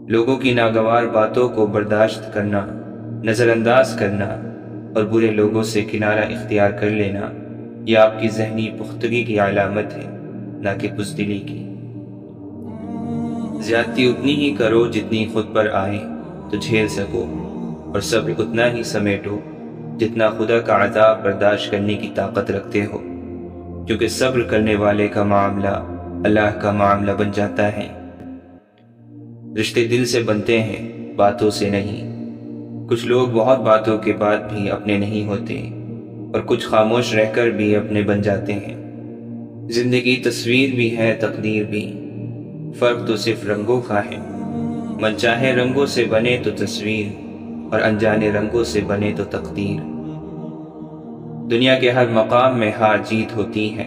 لوگوں کی ناگوار باتوں کو برداشت کرنا، نظر انداز کرنا اور برے لوگوں سے کنارہ اختیار کر لینا، یہ آپ کی ذہنی پختگی کی علامت ہے، نہ کہ بزدلی کی۔ زیادتی اتنی ہی کرو جتنی خود پر آئے تو جھیل سکو، اور صبر اتنا ہی سمیٹو جتنا خدا کا عذاب برداشت کرنے کی طاقت رکھتے ہو، کیونکہ صبر کرنے والے کا معاملہ اللہ کا معاملہ بن جاتا ہے۔ رشتے دل سے بنتے ہیں، باتوں سے نہیں۔ کچھ لوگ بہت باتوں کے بعد بھی اپنے نہیں ہوتے، اور کچھ خاموش رہ کر بھی اپنے بن جاتے ہیں۔ زندگی تصویر بھی ہے، تقدیر بھی، فرق تو صرف رنگوں کا ہے۔ من چاہے رنگوں سے بنے تو تصویر، اور انجانے رنگوں سے بنے تو تقدیر۔ دنیا کے ہر مقام میں ہار جیت ہوتی ہے،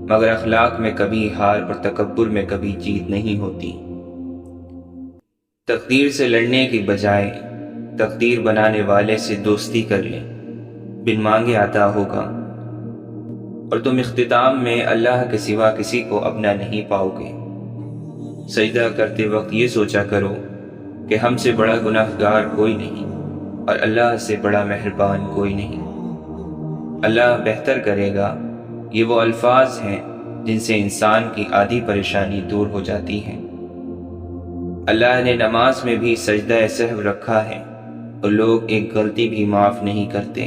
مگر اخلاق میں کبھی ہار اور تکبر میں کبھی جیت نہیں ہوتی۔ تقدیر سے لڑنے کی بجائے تقدیر بنانے والے سے دوستی کر لیں، بن مانگے عطا ہوگا، اور تم اختتام میں اللہ کے سوا کسی کو اپنا نہیں پاؤ گے۔ سجدہ کرتے وقت یہ سوچا کرو کہ ہم سے بڑا گناہگار کوئی نہیں، اور اللہ سے بڑا مہربان کوئی نہیں۔ اللہ بہتر کرے گا، یہ وہ الفاظ ہیں جن سے انسان کی آدھی پریشانی دور ہو جاتی ہے۔ اللہ نے نماز میں بھی سجدہ سہو رکھا ہے، اور لوگ ایک غلطی بھی معاف نہیں کرتے۔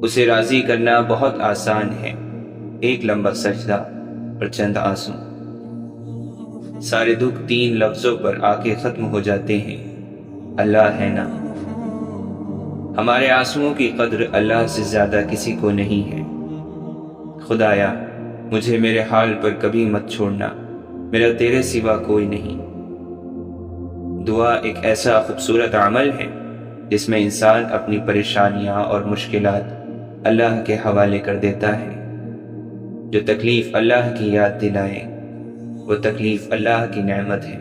اسے راضی کرنا بہت آسان ہے، ایک لمبا سجدہ اور چند آنسو۔ سارے دکھ 3 لفظوں پر آ کے ختم ہو جاتے ہیں، اللہ ہے نا۔ ہمارے آنسوؤں کی قدر اللہ سے زیادہ کسی کو نہیں ہے۔ خدایا مجھے میرے حال پر کبھی مت چھوڑنا، میرا تیرے سوا کوئی نہیں۔ دعا ایک ایسا خوبصورت عمل ہے جس میں انسان اپنی پریشانیاں اور مشکلات اللہ کے حوالے کر دیتا ہے۔ جو تکلیف اللہ کی یاد دلائے وہ تکلیف اللہ کی نعمت ہے۔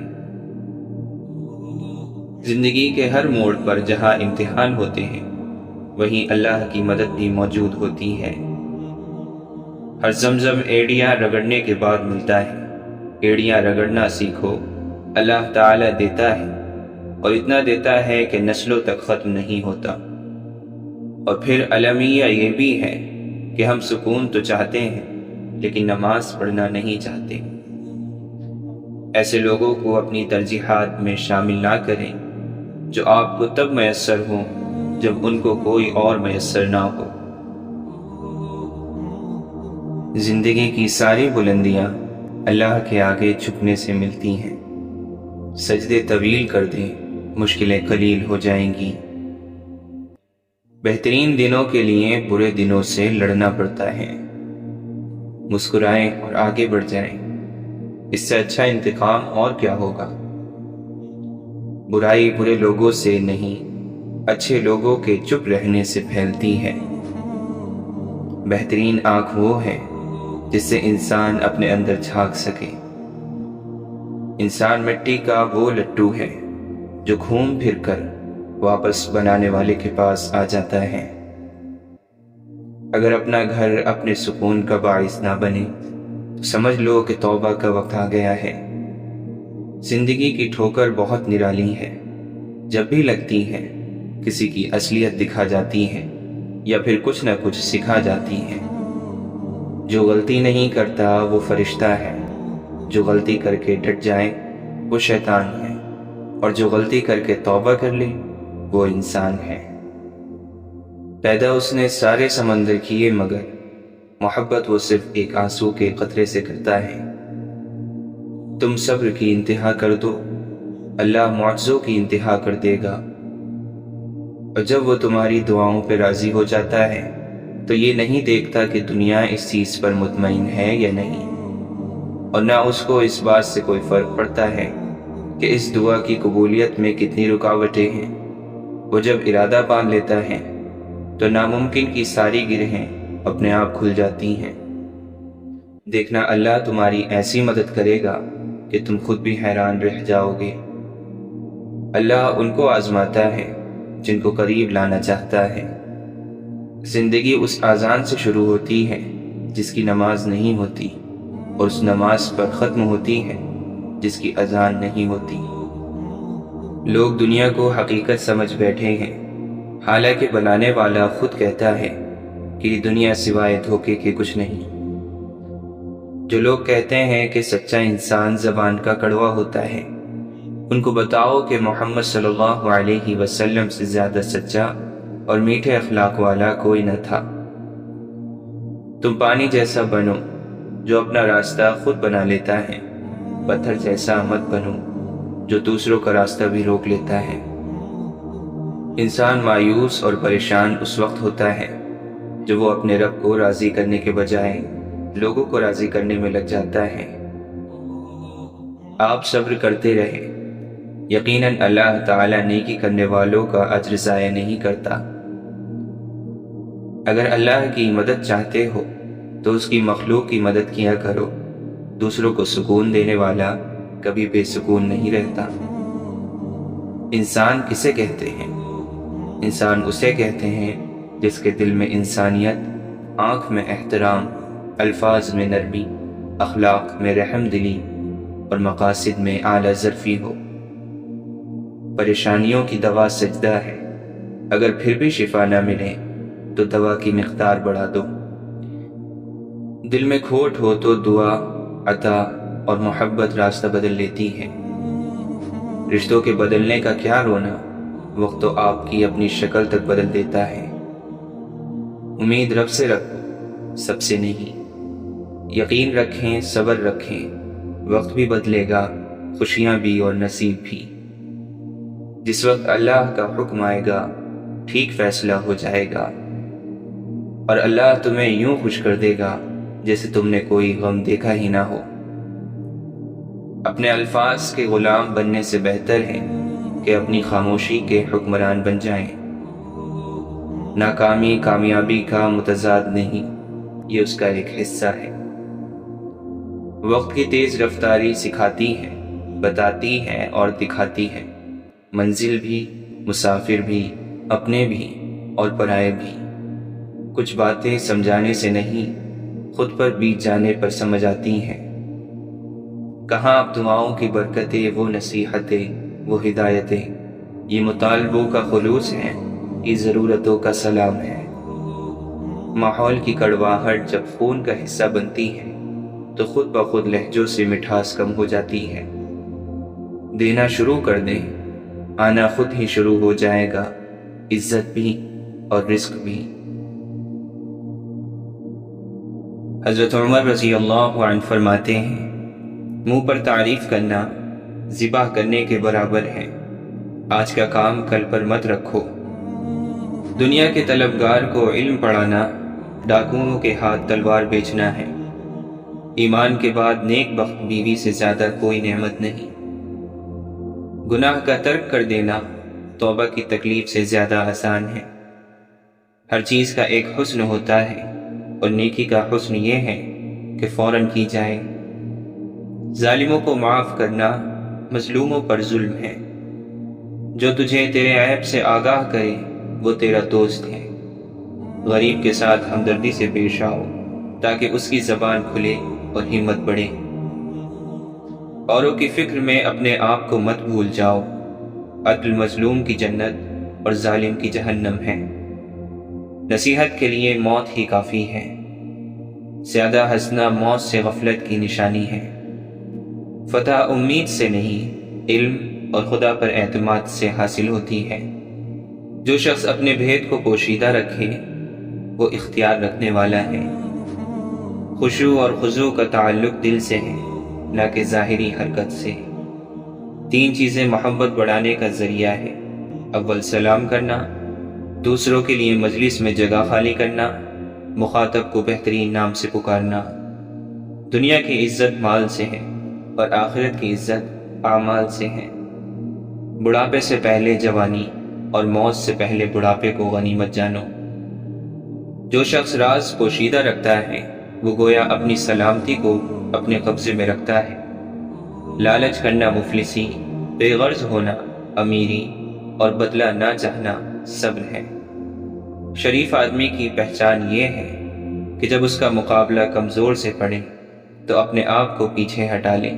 زندگی کے ہر موڑ پر جہاں امتحان ہوتے ہیں وہیں اللہ کی مدد بھی موجود ہوتی ہے۔ ہر زمزم ایڑیاں رگڑنے کے بعد ملتا ہے۔ ایڑیاں رگڑنا سیکھو، اللہ تعالیٰ دیتا ہے، اور اتنا دیتا ہے کہ نسلوں تک ختم نہیں ہوتا۔ اور پھر المیہ یہ بھی ہے کہ ہم سکون تو چاہتے ہیں لیکن نماز پڑھنا نہیں چاہتے۔ ایسے لوگوں کو اپنی ترجیحات میں شامل نہ کریں جو آپ کو تب میسر ہوں جب ان کو کوئی اور میسر نہ ہو۔ زندگی کی ساری بلندیاں اللہ کے آگے جھکنے سے ملتی ہیں۔ سجدے طویل کر دیں، مشکلیں قلیل ہو جائیں گی۔ بہترین دنوں کے لیے برے دنوں سے لڑنا پڑتا ہے۔ مسکرائیں اور آگے بڑھ جائیں، اس سے اچھا انتقام اور کیا ہوگا۔ برائی برے لوگوں سے نہیں، اچھے لوگوں کے چپ رہنے سے پھیلتی ہے۔ بہترین آنکھ وہ ہے جس سے انسان اپنے اندر جھانک سکے۔ انسان مٹی کا وہ لٹو ہے جو گھوم پھر کر واپس بنانے والے کے پاس آ جاتا ہے۔ اگر اپنا گھر اپنے سکون کا باعث نہ بنے تو سمجھ لو کہ توبہ کا وقت آ گیا ہے۔ زندگی کی ٹھوکر بہت نرالی ہے، جب بھی لگتی ہے کسی کی اصلیت دکھا جاتی ہے یا پھر کچھ نہ کچھ سکھا جاتی ہے۔ جو غلطی نہیں کرتا وہ فرشتہ ہے، جو غلطی کر کے ڈٹ جائے وہ شیطان ہے، اور جو غلطی کر کے توبہ کر لے وہ انسان ہے۔ پیدا اس نے سارے سمندر کیے مگر محبت وہ صرف ایک آنسو کے قطرے سے کرتا ہے۔ تم صبر کی انتہا کر دو، اللہ معجزوں کی انتہا کر دے گا۔ اور جب وہ تمہاری دعاؤں پہ راضی ہو جاتا ہے تو یہ نہیں دیکھتا کہ دنیا اس چیز پر مطمئن ہے یا نہیں، اور نہ اس کو اس بات سے کوئی فرق پڑتا ہے کہ اس دعا کی قبولیت میں کتنی رکاوٹیں ہیں۔ وہ جب ارادہ باندھ لیتا ہے تو ناممکن کی ساری گرہیں اپنے آپ کھل جاتی ہیں۔ دیکھنا اللہ تمہاری ایسی مدد کرے گا کہ تم خود بھی حیران رہ جاؤ گے۔ اللہ ان کو آزماتا ہے جن کو قریب لانا چاہتا ہے۔ زندگی اس اذان سے شروع ہوتی ہے جس کی نماز نہیں ہوتی، اور اس نماز پر ختم ہوتی ہے جس کی اذان نہیں ہوتی۔ لوگ دنیا کو حقیقت سمجھ بیٹھے ہیں، حالانکہ بنانے والا خود کہتا ہے کہ یہ دنیا سوائے دھوکے کے کچھ نہیں۔ جو لوگ کہتے ہیں کہ سچا انسان زبان کا کڑوا ہوتا ہے، ان کو بتاؤ کہ محمد صلی اللہ علیہ وسلم سے زیادہ سچا اور میٹھے اخلاق والا کوئی نہ تھا۔ تم پانی جیسا بنو جو اپنا راستہ خود بنا لیتا ہے، پتھر جیسا مت بنو جو دوسروں کا راستہ بھی روک لیتا ہے۔ انسان مایوس اور پریشان اس وقت ہوتا ہے جب وہ اپنے رب کو راضی کرنے کے بجائے لوگوں کو راضی کرنے میں لگ جاتا ہے۔ آپ صبر کرتے رہے، یقیناً اللہ تعالیٰ نیکی کرنے والوں کا اجر ضائع نہیں کرتا۔ اگر اللہ کی مدد چاہتے ہو تو اس کی مخلوق کی مدد کیا کرو۔ دوسروں کو سکون دینے والا کبھی بے سکون نہیں رہتا۔ انسان کسے کہتے ہیں؟ انسان اسے کہتے ہیں جس کے دل میں انسانیت، آنکھ میں احترام، الفاظ میں نرمی، اخلاق میں رحم دلی اور مقاصد میں اعلیٰ ظرفی ہو۔ پریشانیوں کی دوا سجدہ ہے، اگر پھر بھی شفا نہ ملے تو دوا کی مقدار بڑھا دو۔ دل میں کھوٹ ہو تو دعا، عطا اور محبت راستہ بدل لیتی ہے۔ رشتوں کے بدلنے کا کیا رونا، وقت تو آپ کی اپنی شکل تک بدل دیتا ہے۔ امید رب سے رکھو، سب سے نہیں۔ یقین رکھیں، صبر رکھیں، وقت بھی بدلے گا، خوشیاں بھی اور نصیب بھی۔ جس وقت اللہ کا حکم آئے گا ٹھیک فیصلہ ہو جائے گا، اور اللہ تمہیں یوں خوش کر دے گا جیسے تم نے کوئی غم دیکھا ہی نہ ہو۔ اپنے الفاظ کے غلام بننے سے بہتر ہے کہ اپنی خاموشی کے حکمران بن جائیں۔ ناکامی کامیابی کا متضاد نہیں، یہ اس کا ایک حصہ ہے۔ وقت کی تیز رفتاری سکھاتی ہے، بتاتی ہے اور دکھاتی ہے، منزل بھی، مسافر بھی، اپنے بھی اور پرائے بھی۔ کچھ باتیں سمجھانے سے نہیں، خود پر بیت جانے پر سمجھ آتی ہیں۔ کہاں اب دعاؤں کی برکتیں، وہ نصیحتیں، وہ ہدایتیں، یہ مطالبوں کا خلوص ہے، یہ ضرورتوں کا سلام ہے۔ ماحول کی کڑواہٹ جب خون کا حصہ بنتی ہے تو خود بخود لہجوں سے مٹھاس کم ہو جاتی ہے۔ دینا شروع کر دیں، آنا خود ہی شروع ہو جائے گا، عزت بھی اور رزق بھی۔ حضرت عمر رضی اللہ عنہ فرماتے ہیں، منہ پر تعریف کرنا ذبح کرنے کے برابر ہے۔ آج کا کام کل پر مت رکھو۔ دنیا کے طلبگار کو علم پڑھانا ڈاکوؤں کے ہاتھ تلوار بیچنا ہے۔ ایمان کے بعد نیک بخت بیوی سے زیادہ کوئی نعمت نہیں۔ گناہ کا ترک کر دینا توبہ کی تکلیف سے زیادہ آسان ہے۔ ہر چیز کا ایک حسن ہوتا ہے، اور نیکی کا حسن یہ ہے کہ فوراً کی جائے۔ ظالموں کو معاف کرنا مظلوموں پر ظلم ہے۔ جو تجھے تیرے عیب سے آگاہ کرے وہ تیرا دوست ہے۔ غریب کے ساتھ ہمدردی سے پیش آؤ تاکہ اس کی زبان کھلے اور ہمت بڑھے۔ اوروں کی فکر میں اپنے آپ کو مت بھول جاؤ۔ عدل مظلوم کی جنت اور ظالم کی جہنم ہے۔ نصیحت کے لیے موت ہی کافی ہے۔ زیادہ ہنسنا موت سے غفلت کی نشانی ہے۔ فتح امید سے نہیں، علم اور خدا پر اعتماد سے حاصل ہوتی ہے۔ جو شخص اپنے بھید کو پوشیدہ رکھے وہ اختیار رکھنے والا ہے۔ خشوع اور خضوع کا تعلق دل سے ہے، نہ کہ ظاہری حرکت سے۔ 3 چیزیں محبت بڑھانے کا ذریعہ ہے۔ اول سلام کرنا، دوسروں کے لیے مجلس میں جگہ خالی کرنا، مخاطب کو بہترین نام سے پکارنا۔ دنیا کی عزت مال سے ہے اور آخرت کی عزت اعمال سے ہے۔ بڑھاپے سے پہلے جوانی اور موت سے پہلے بڑھاپے کو غنیمت جانو۔ جو شخص راز پوشیدہ رکھتا ہے وہ گویا اپنی سلامتی کو اپنے قبضے میں رکھتا ہے۔ لالچ کرنا مفلسی، بے غرض ہونا امیری اور بدلہ نہ چاہنا صبر ہے۔ شریف آدمی کی پہچان یہ ہے کہ جب اس کا مقابلہ کمزور سے پڑے تو اپنے آپ کو پیچھے ہٹا لے۔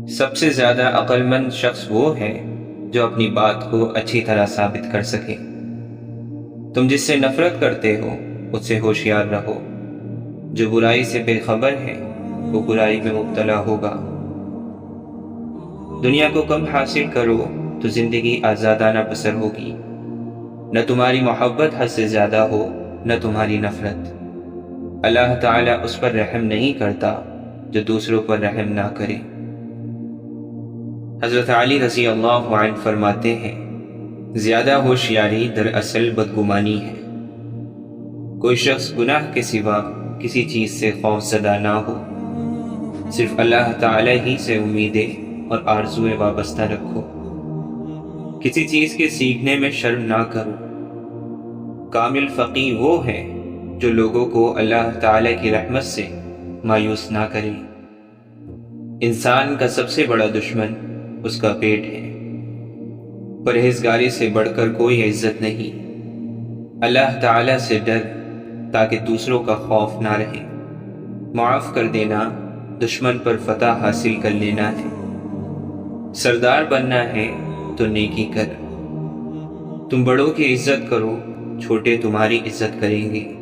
سب سے زیادہ عقل مند شخص وہ ہے جو اپنی بات کو اچھی طرح ثابت کر سکے۔ تم جس سے نفرت کرتے ہو اس سے ہوشیار رہو، جو برائی سے بے خبر ہے وہ برائی میں مبتلا ہوگا۔ دنیا کو کم حاصل کرو تو زندگی آزادانہ بسر ہوگی، نہ تمہاری محبت حد سے زیادہ ہو نہ تمہاری نفرت۔ اللہ تعالیٰ اس پر رحم نہیں کرتا جو دوسروں پر رحم نہ کرے۔ حضرت علی رضی اللہ عنہ فرماتے ہیں، زیادہ ہوشیاری دراصل بدگمانی ہے۔ کوئی شخص گناہ کے سوا کسی چیز سے خوف زدہ نہ ہو، صرف اللہ تعالی ہی سے امیدیں اور آرزویں وابستہ رکھو۔ کسی چیز کے سیکھنے میں شرم نہ کرو۔ کامل فقیہ وہ ہے جو لوگوں کو اللہ تعالی کی رحمت سے مایوس نہ کرے۔ انسان کا سب سے بڑا دشمن اس کا پیٹ ہے۔ پرہیزگاری سے بڑھ کر کوئی عزت نہیں۔ اللہ تعالی سے ڈر تاکہ دوسروں کا خوف نہ رہے۔ معاف کر دینا دشمن پر فتح حاصل کر لینا ہے۔ سردار بننا ہے تو نیکی کر۔ تم بڑوں کی عزت کرو، چھوٹے تمہاری عزت کریں گے۔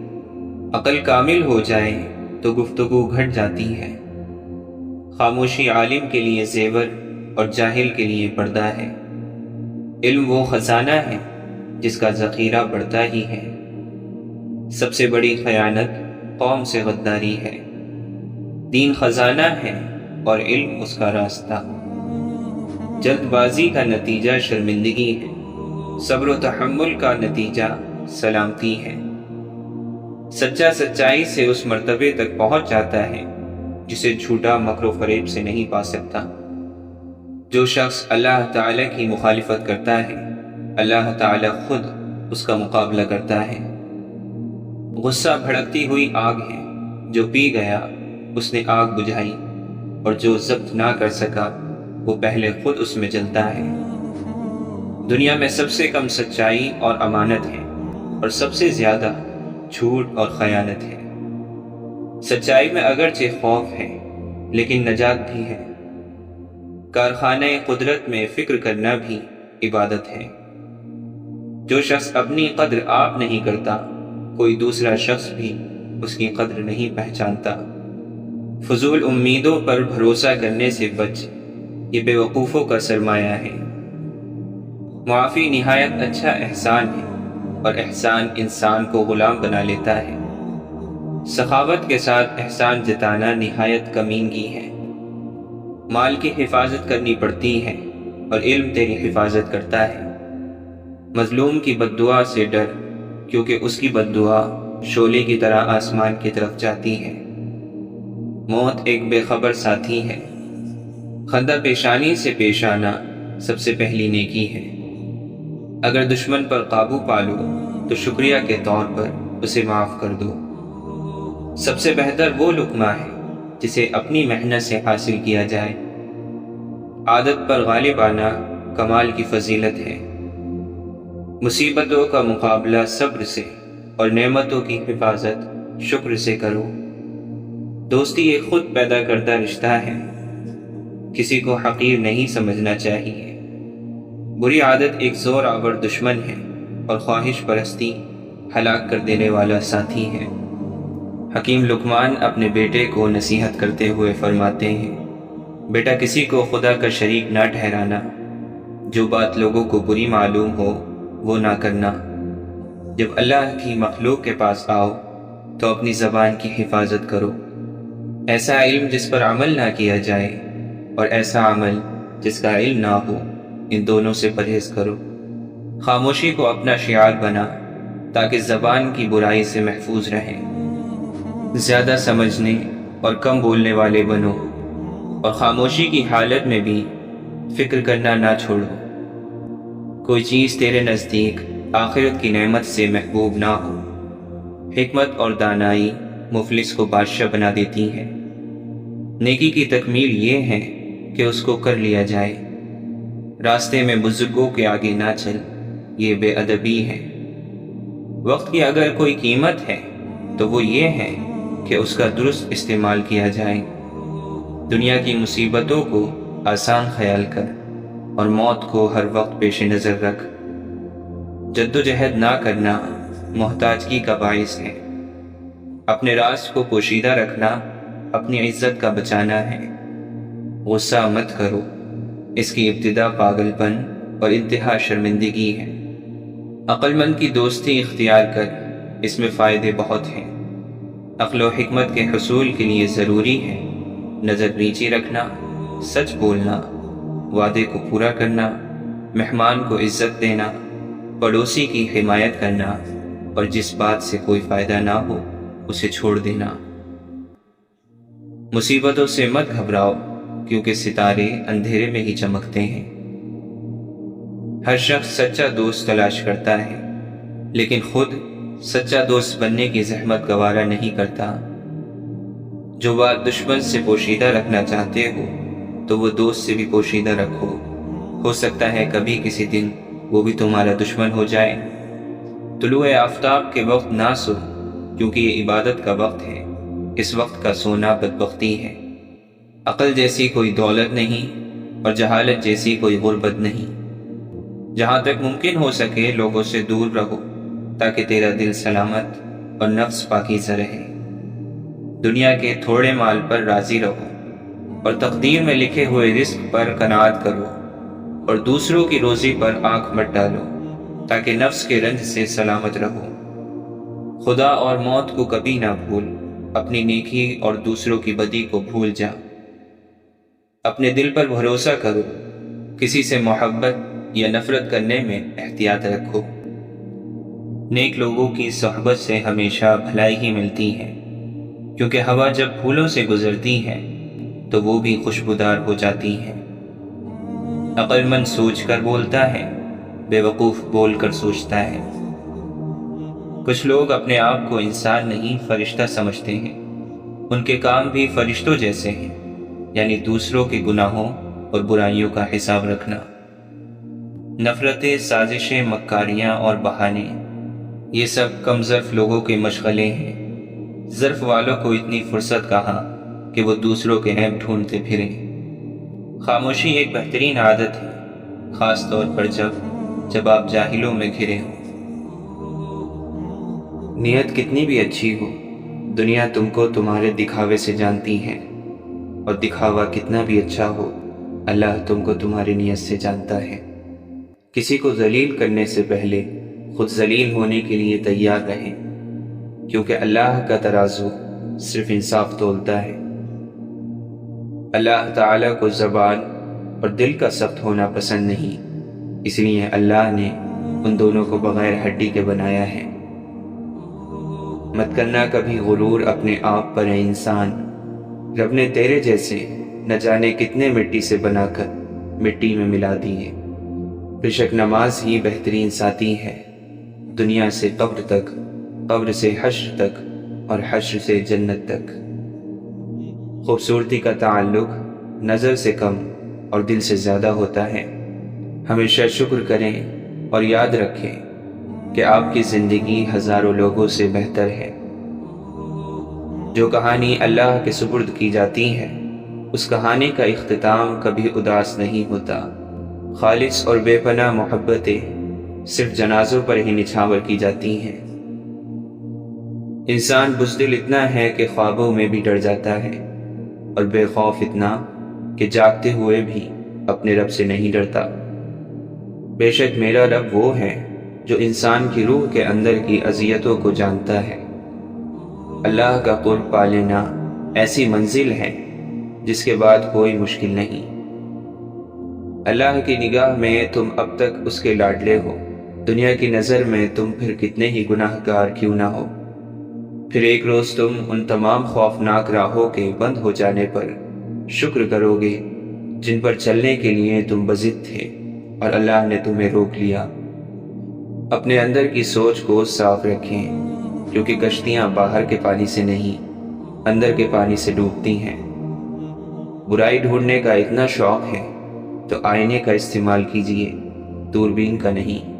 عقل کامل ہو جائے تو گفتگو گھٹ جاتی ہے۔ خاموشی عالم کے لیے زیور اور جاہل کے لیے پردہ ہے۔ علم وہ خزانہ ہے جس کا ذخیرہ بڑھتا ہی ہے۔ سب سے بڑی خیانت قوم سے غداری ہے۔ دین خزانہ ہے اور علم اس کا راستہ۔ جلد بازی کا نتیجہ شرمندگی ہے، صبر و تحمل کا نتیجہ سلامتی ہے۔ سچا سچائی سے اس مرتبے تک پہنچ جاتا ہے جسے جھوٹا مکر و فریب سے نہیں پا سکتا۔ جو شخص اللہ تعالی کی مخالفت کرتا ہے، اللہ تعالی خود اس کا مقابلہ کرتا ہے۔ غصہ بھڑکتی ہوئی آگ ہے، جو پی گیا اس نے آگ بجھائی، اور جو ضبط نہ کر سکا وہ پہلے خود اس میں جلتا ہے۔ دنیا میں سب سے کم سچائی اور امانت ہے، اور سب سے زیادہ جھوٹ اور خیانت ہے۔ سچائی میں اگرچہ خوف ہے لیکن نجات بھی ہے۔ کارخانہ قدرت میں فکر کرنا بھی عبادت ہے۔ جو شخص اپنی قدر آپ نہیں کرتا، کوئی دوسرا شخص بھی اس کی قدر نہیں پہچانتا۔ فضول امیدوں پر بھروسہ کرنے سے بچ، یہ بے وقوفوں کا سرمایہ ہے۔ معافی نہایت اچھا احسان ہے، اور احسان انسان کو غلام بنا لیتا ہے۔ سخاوت کے ساتھ احسان جتانا نہایت کمینگی ہے۔ مال کی حفاظت کرنی پڑتی ہے اور علم تیری حفاظت کرتا ہے۔ مظلوم کی بد دعا سے ڈر، کیونکہ اس کی بد دعا شعلے کی طرح آسمان کی طرف جاتی ہے۔ موت ایک بے خبر ساتھی ہے۔ خندہ پیشانی سے پیش آنا سب سے پہلی نیکی ہے۔ اگر دشمن پر قابو پالو تو شکریہ کے طور پر اسے معاف کر دو۔ سب سے بہتر وہ لقمہ ہے جسے اپنی محنت سے حاصل کیا جائے۔ عادت پر غالب آنا کمال کی فضیلت ہے۔ مصیبتوں کا مقابلہ صبر سے اور نعمتوں کی حفاظت شکر سے کرو۔ دوستی ایک خود پیدا کردہ رشتہ ہے، کسی کو حقیر نہیں سمجھنا چاہیے۔ بری عادت ایک زور آور دشمن ہے اور خواہش پرستی ہلاک کر دینے والا ساتھی ہے۔ حکیم لقمان اپنے بیٹے کو نصیحت کرتے ہوئے فرماتے ہیں، بیٹا کسی کو خدا کا شریک نہ ٹھہرانا، جو بات لوگوں کو بری معلوم ہو وہ نہ کرنا۔ جب اللہ کی مخلوق کے پاس آؤ تو اپنی زبان کی حفاظت کرو۔ ایسا علم جس پر عمل نہ کیا جائے اور ایسا عمل جس کا علم نہ ہو، ان دونوں سے پرہیز کرو۔ خاموشی کو اپنا شعار بنا تاکہ زبان کی برائی سے محفوظ رہیں۔ زیادہ سمجھنے اور کم بولنے والے بنو، اور خاموشی کی حالت میں بھی فکر کرنا نہ چھوڑو۔ کوئی چیز تیرے نزدیک آخرت کی نعمت سے محبوب نہ ہو۔ حکمت اور دانائی مفلس کو بادشاہ بنا دیتی ہے۔ نیکی کی تکمیل یہ ہے کہ اس کو کر لیا جائے۔ راستے میں بزرگوں کے آگے نہ چل، یہ بے ادبی ہے۔ وقت کی اگر کوئی قیمت ہے تو وہ یہ ہے کہ اس کا درست استعمال کیا جائے۔ دنیا کی مصیبتوں کو آسان خیال کر اور موت کو ہر وقت پیش نظر رکھ۔ جد و جہد نہ کرنا محتاجگی کا باعث ہے۔ اپنے راز کو پوشیدہ رکھنا اپنی عزت کا بچانا ہے۔ غصہ مت کرو، اس کی ابتدا پاگل پن اور انتہا شرمندگی ہے۔ عقل مند کی دوستی اختیار کر، اس میں فائدے بہت ہیں۔ عقل و حکمت کے حصول کے لیے ضروری ہے نظر نیچی رکھنا، سچ بولنا، وعدے کو پورا کرنا، مہمان کو عزت دینا، پڑوسی کی حمایت کرنا، اور جس بات سے کوئی فائدہ نہ ہو اسے چھوڑ دینا۔ مصیبتوں سے مت گھبراؤ، کیونکہ ستارے اندھیرے میں ہی چمکتے ہیں۔ ہر شخص سچا دوست تلاش کرتا ہے، لیکن خود سچا دوست بننے کی زحمت گوارا نہیں کرتا۔ جو بات دشمن سے پوشیدہ رکھنا چاہتے ہو تو وہ دوست سے بھی پوشیدہ رکھو۔ ہو سکتا ہے کبھی کسی دن وہ بھی تمہارا دشمن ہو جائے۔ طلوع آفتاب کے وقت نہ سو، کیونکہ یہ عبادت کا وقت ہے۔ اس وقت کا سونا بدبختی ہے۔ عقل جیسی کوئی دولت نہیں اور جہالت جیسی کوئی غربت نہیں۔ جہاں تک ممکن ہو سکے لوگوں سے دور رہو، تاکہ تیرا دل سلامت اور نفس پاکیزہ رہے۔ دنیا کے تھوڑے مال پر راضی رہو اور تقدیر میں لکھے ہوئے رزق پر قناعت کرو، اور دوسروں کی روزی پر آنکھ مت ڈالو، تاکہ نفس کے رنج سے سلامت رہو۔ خدا اور موت کو کبھی نہ بھول، اپنی نیکی اور دوسروں کی بدی کو بھول جا۔ اپنے دل پر بھروسہ کرو، کسی سے محبت یا نفرت کرنے میں احتیاط رکھو۔ نیک لوگوں کی صحبت سے ہمیشہ بھلائی ہی ملتی ہے، کیونکہ ہوا جب پھولوں سے گزرتی ہے تو وہ بھی خوشبودار ہو جاتی ہے۔ عقل مند سوچ کر بولتا ہے، بے وقوف بول کر سوچتا ہے۔ کچھ لوگ اپنے آپ کو انسان نہیں فرشتہ سمجھتے ہیں۔ ان کے کام بھی فرشتوں جیسے ہیں، یعنی دوسروں کے گناہوں اور برائیوں کا حساب رکھنا۔ نفرتیں، سازشیں، مکاریاں اور بہانے، یہ سب کم ظرف لوگوں کے مشغلے ہیں۔ ظرف والوں کو اتنی فرصت کہاں کہ وہ دوسروں کے عیب ڈھونڈتے پھریں۔ خاموشی ایک بہترین عادت ہے، خاص طور پر جب آپ جاہلوں میں گھرے ہوں۔ نیت کتنی بھی اچھی ہو، دنیا تم کو تمہارے دکھاوے سے جانتی ہے، اور دکھاوا کتنا بھی اچھا ہو، اللہ تم کو تمہاری نیت سے جانتا ہے۔ کسی کو ذلیل کرنے سے پہلے خود ذلیل ہونے کے لیے تیار رہیں، کیونکہ اللہ کا ترازو صرف انصاف تولتا ہے۔ اللہ تعالیٰ کو زبان اور دل کا سخت ہونا پسند نہیں، اس لیے اللہ نے ان دونوں کو بغیر ہڈی کے بنایا ہے۔ مت کرنا کبھی غرور اپنے آپ پر، ہے انسان، رب نے تیرے جیسے نہ جانے کتنے مٹی سے بنا کر مٹی میں ملا دیے۔ بے شک نماز ہی بہترین ساتھی ہے، دنیا سے قبر تک، قبر سے حشر تک، اور حشر سے جنت تک۔ خوبصورتی کا تعلق نظر سے کم اور دل سے زیادہ ہوتا ہے۔ ہمیشہ شکر کریں اور یاد رکھیں کہ آپ کی زندگی ہزاروں لوگوں سے بہتر ہے۔ جو کہانی اللہ کے سپرد کی جاتی ہے، اس کہانی کا اختتام کبھی اداس نہیں ہوتا۔ خالص اور بے پناہ محبتیں صرف جنازوں پر ہی نچھاور کی جاتی ہیں۔ انسان بزدل اتنا ہے کہ خوابوں میں بھی ڈر جاتا ہے، اور بے خوف اتنا کہ جاگتے ہوئے بھی اپنے رب سے نہیں ڈرتا۔ بے شک میرا رب وہ ہے جو انسان کی روح کے اندر کی اذیتوں کو جانتا ہے۔ اللہ کا قرب پا لینا ایسی منزل ہے جس کے بعد کوئی مشکل نہیں۔ اللہ کی نگاہ میں تم اب تک اس کے لاڈلے ہو، دنیا کی نظر میں تم پھر کتنے ہی گناہ گار کیوں نہ ہو۔ پھر ایک روز تم ان تمام خوفناک راہوں کے بند ہو جانے پر شکر کرو گے جن پر چلنے کے لیے تم بضد تھے اور اللہ نے تمہیں روک لیا۔ اپنے اندر کی سوچ کو صاف رکھیں، کیونکہ کشتیاں باہر کے پانی سے نہیں، اندر کے پانی سے ڈوبتی ہیں۔ برائی ڈھونڈنے کا اتنا شوق ہے تو آئینے کا استعمال کیجیے، دوربین کا نہیں۔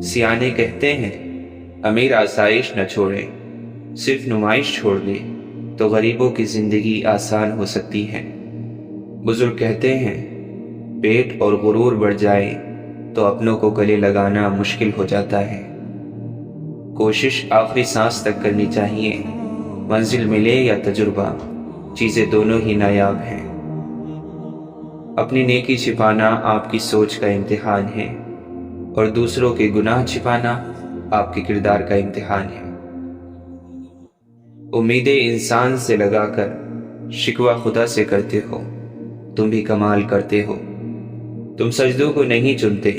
سیانے کہتے ہیں امیر آسائش نہ چھوڑے، صرف نمائش چھوڑ دے تو غریبوں کی زندگی آسان ہو سکتی ہے۔ بزرگ کہتے ہیں پیٹ اور غرور بڑھ جائے تو اپنوں کو گلے لگانا مشکل ہو جاتا ہے۔ کوشش آخری سانس تک کرنی چاہیے، منزل ملے یا تجربہ، چیزیں دونوں ہی نایاب ہیں۔ اپنی نیکی چھپانا آپ کی سوچ کا امتحان ہے اور دوسروں کے گناہ چھپانا آپ کے کردار کا امتحان ہے۔ امیدیں انسان سے لگا کر شکوہ خدا سے کرتے ہو، تم بھی کمال کرتے ہو۔ تم سجدوں کو نہیں چنتے،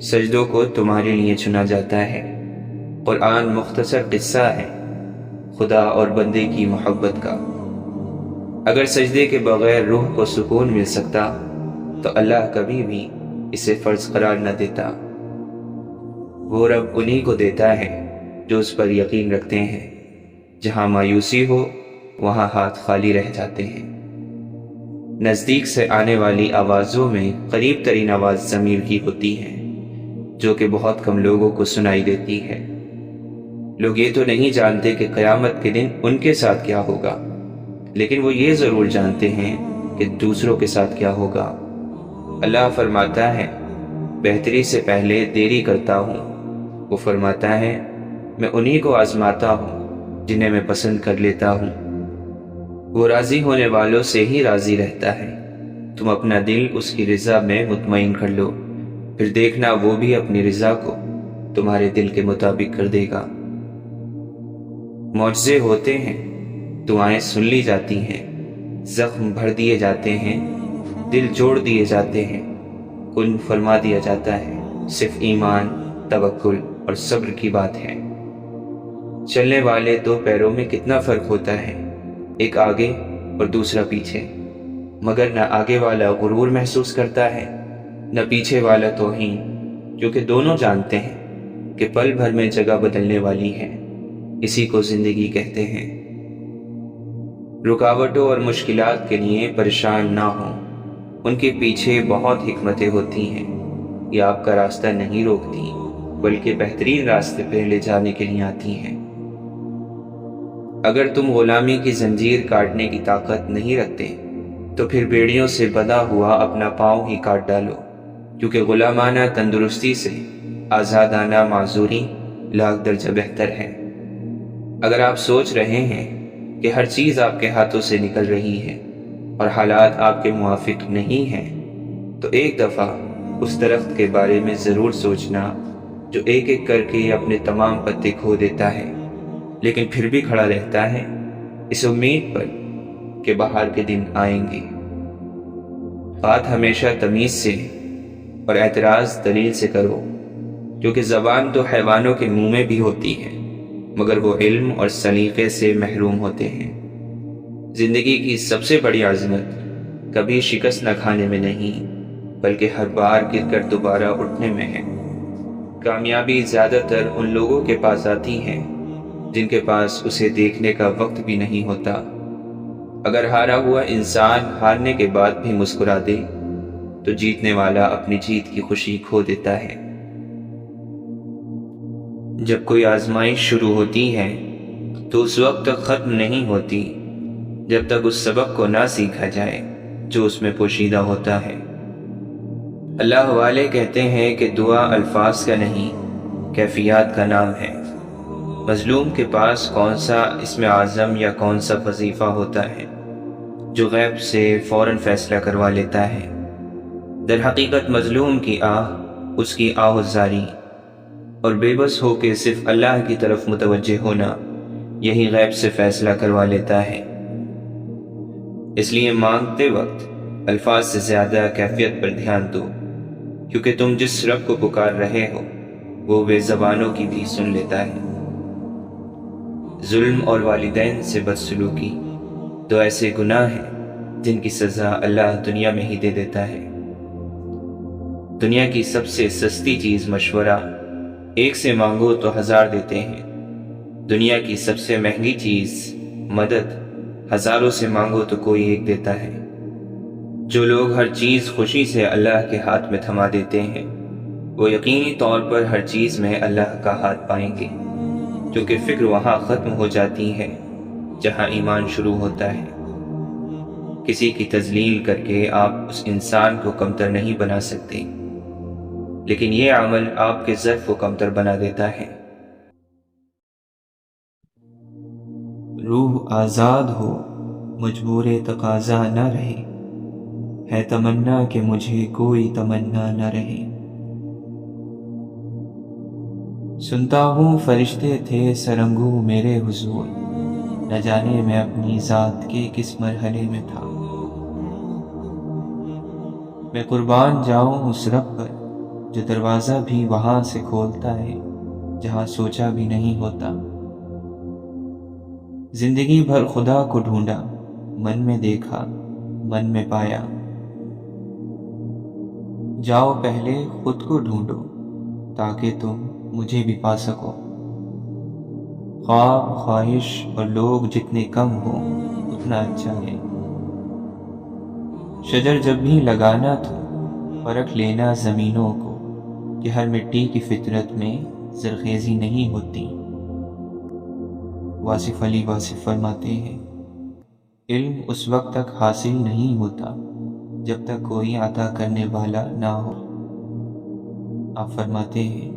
سجدوں کو تمہارے لیے چنا جاتا ہے۔ قرآن مختصر قصہ ہے خدا اور بندے کی محبت کا۔ اگر سجدے کے بغیر روح کو سکون مل سکتا تو اللہ کبھی بھی اسے فرض قرار نہ دیتا۔ وہ رب انہی کو دیتا ہے جو اس پر یقین رکھتے ہیں۔ جہاں مایوسی ہو وہاں ہاتھ خالی رہ جاتے ہیں۔ نزدیک سے آنے والی آوازوں میں قریب ترین آواز ضمیر کی ہوتی ہے، جو کہ بہت کم لوگوں کو سنائی دیتی ہے۔ لوگ یہ تو نہیں جانتے کہ قیامت کے دن ان کے ساتھ کیا ہوگا، لیکن وہ یہ ضرور جانتے ہیں کہ دوسروں کے ساتھ کیا ہوگا۔ اللہ فرماتا ہے بہتری سے پہلے دیری کرتا ہوں۔ وہ فرماتا ہے میں انہی کو آزماتا ہوں جنہیں میں پسند کر لیتا ہوں۔ وہ راضی ہونے والوں سے ہی راضی رہتا ہے۔ تم اپنا دل اس کی رضا میں مطمئن کر لو، پھر دیکھنا وہ بھی اپنی رضا کو تمہارے دل کے مطابق کر دے گا۔ معجزے ہوتے ہیں، دعائیں سن لی جاتی ہیں، زخم بھر دیے جاتے ہیں، دل جوڑ دیے جاتے ہیں، کن فرما دیا جاتا ہے۔ صرف ایمان، توکل اور صبر کی بات ہے۔ چلنے والے دو پیروں میں کتنا فرق ہوتا ہے، ایک آگے اور دوسرا پیچھے، مگر نہ آگے والا غرور محسوس کرتا ہے نہ پیچھے والا توہین، کیونکہ دونوں جانتے ہیں کہ پل بھر میں جگہ بدلنے والی ہے۔ اسی کو زندگی کہتے ہیں۔ رکاوٹوں اور مشکلات کے لیے پریشان نہ ہوں، ان کے پیچھے بہت حکمتیں ہوتی ہیں۔ یہ آپ کا راستہ نہیں روکتی بلکہ بہترین راستے پہ لے جانے کے لیے آتی ہیں۔ اگر تم غلامی کی زنجیر کاٹنے کی طاقت نہیں رکھتے تو پھر بیڑیوں سے بندھا ہوا اپنا پاؤں ہی کاٹ ڈالو، کیونکہ غلامانہ تندرستی سے آزادانہ معذوری لاکھ درجہ بہتر ہے۔ اگر آپ سوچ رہے ہیں کہ ہر چیز آپ کے ہاتھوں سے نکل رہی ہے اور حالات آپ کے موافق نہیں ہیں، تو ایک دفعہ اس درخت کے بارے میں ضرور سوچنا جو ایک ایک کر کے اپنے تمام پتے کھو دیتا ہے لیکن پھر بھی کھڑا رہتا ہے، اس امید پر کہ بہار کے دن آئیں گے۔ بات ہمیشہ تمیز سے اور اعتراض دلیل سے کرو، کیونکہ زبان تو حیوانوں کے منہ میں بھی ہوتی ہے مگر وہ علم اور سلیقے سے محروم ہوتے ہیں۔ زندگی کی سب سے بڑی عظمت کبھی شکست نہ کھانے میں نہیں بلکہ ہر بار گر کر دوبارہ اٹھنے میں ہے۔ کامیابی زیادہ تر ان لوگوں کے پاس آتی ہے جن کے پاس اسے دیکھنے کا وقت بھی نہیں ہوتا۔ اگر ہارا ہوا انسان ہارنے کے بعد بھی مسکرا دے تو جیتنے والا اپنی جیت کی خوشی کھو دیتا ہے۔ جب کوئی آزمائش شروع ہوتی ہے تو اس وقت تک ختم نہیں ہوتی جب تک اس سبق کو نہ سیکھا جائے جو اس میں پوشیدہ ہوتا ہے۔ اللہ والے کہتے ہیں کہ دعا الفاظ کا نہیں کیفیات کا نام ہے۔ مظلوم کے پاس کون سا اسم اعظم یا کون سا وظیفہ ہوتا ہے جو غیب سے فوراً فیصلہ کروا لیتا ہے؟ در حقیقت مظلوم کی آہ، اس کی آہوزاری اور بے بس ہو کے صرف اللہ کی طرف متوجہ ہونا، یہی غیب سے فیصلہ کروا لیتا ہے۔ اس لیے مانگتے وقت الفاظ سے زیادہ کیفیت پر دھیان دو، کیونکہ تم جس رب کو پکار رہے ہو وہ بے زبانوں کی بھی سن لیتا ہے۔ ظلم اور والدین سے بدسلوکی دو ایسے گناہ ہیں جن کی سزا اللہ دنیا میں ہی دے دیتا ہے۔ دنیا کی سب سے سستی چیز مشورہ، ایک سے مانگو تو 1000 دیتے ہیں۔ دنیا کی سب سے مہنگی چیز مدد، ہزاروں سے مانگو تو کوئی ایک دیتا ہے۔ جو لوگ ہر چیز خوشی سے اللہ کے ہاتھ میں تھما دیتے ہیں وہ یقینی طور پر ہر چیز میں اللہ کا ہاتھ پائیں گے۔ کیونکہ فکر وہاں ختم ہو جاتی ہے جہاں ایمان شروع ہوتا ہے۔ کسی کی تذلیل کر کے آپ اس انسان کو کمتر نہیں بنا سکتے، لیکن یہ عمل آپ کے ضعف کو کمتر بنا دیتا ہے۔ روح آزاد ہو، مجبور تقاضا نہ رہے، ہے تمنا کہ مجھے کوئی تمنا نہ رہے۔ سنتا ہوں فرشتے تھے سرنگو میرے حضور، نہ جانے میں اپنی ذات کے کس مرحلے میں تھا۔ میں قربان جاؤں اس رب پر جو دروازہ بھی وہاں سے کھولتا ہے جہاں سوچا بھی نہیں ہوتا۔ زندگی بھر خدا کو ڈھونڈا، من میں دیکھا، من میں پایا۔ جاؤ پہلے خود کو ڈھونڈو تاکہ تم مجھے بھی پا سکو۔ خواب، خواہش اور لوگ جتنے کم ہوں اتنا اچھا ہے۔ شجر جب بھی لگانا تو پرکھ لینا زمینوں کو کہ ہر مٹی کی فطرت میں زرخیزی نہیں ہوتی۔ واصف علی واصف فرماتے ہیں، علم اس وقت تک حاصل نہیں ہوتا جب تک کوئی عطا کرنے والا نہ ہو۔ آپ فرماتے ہیں،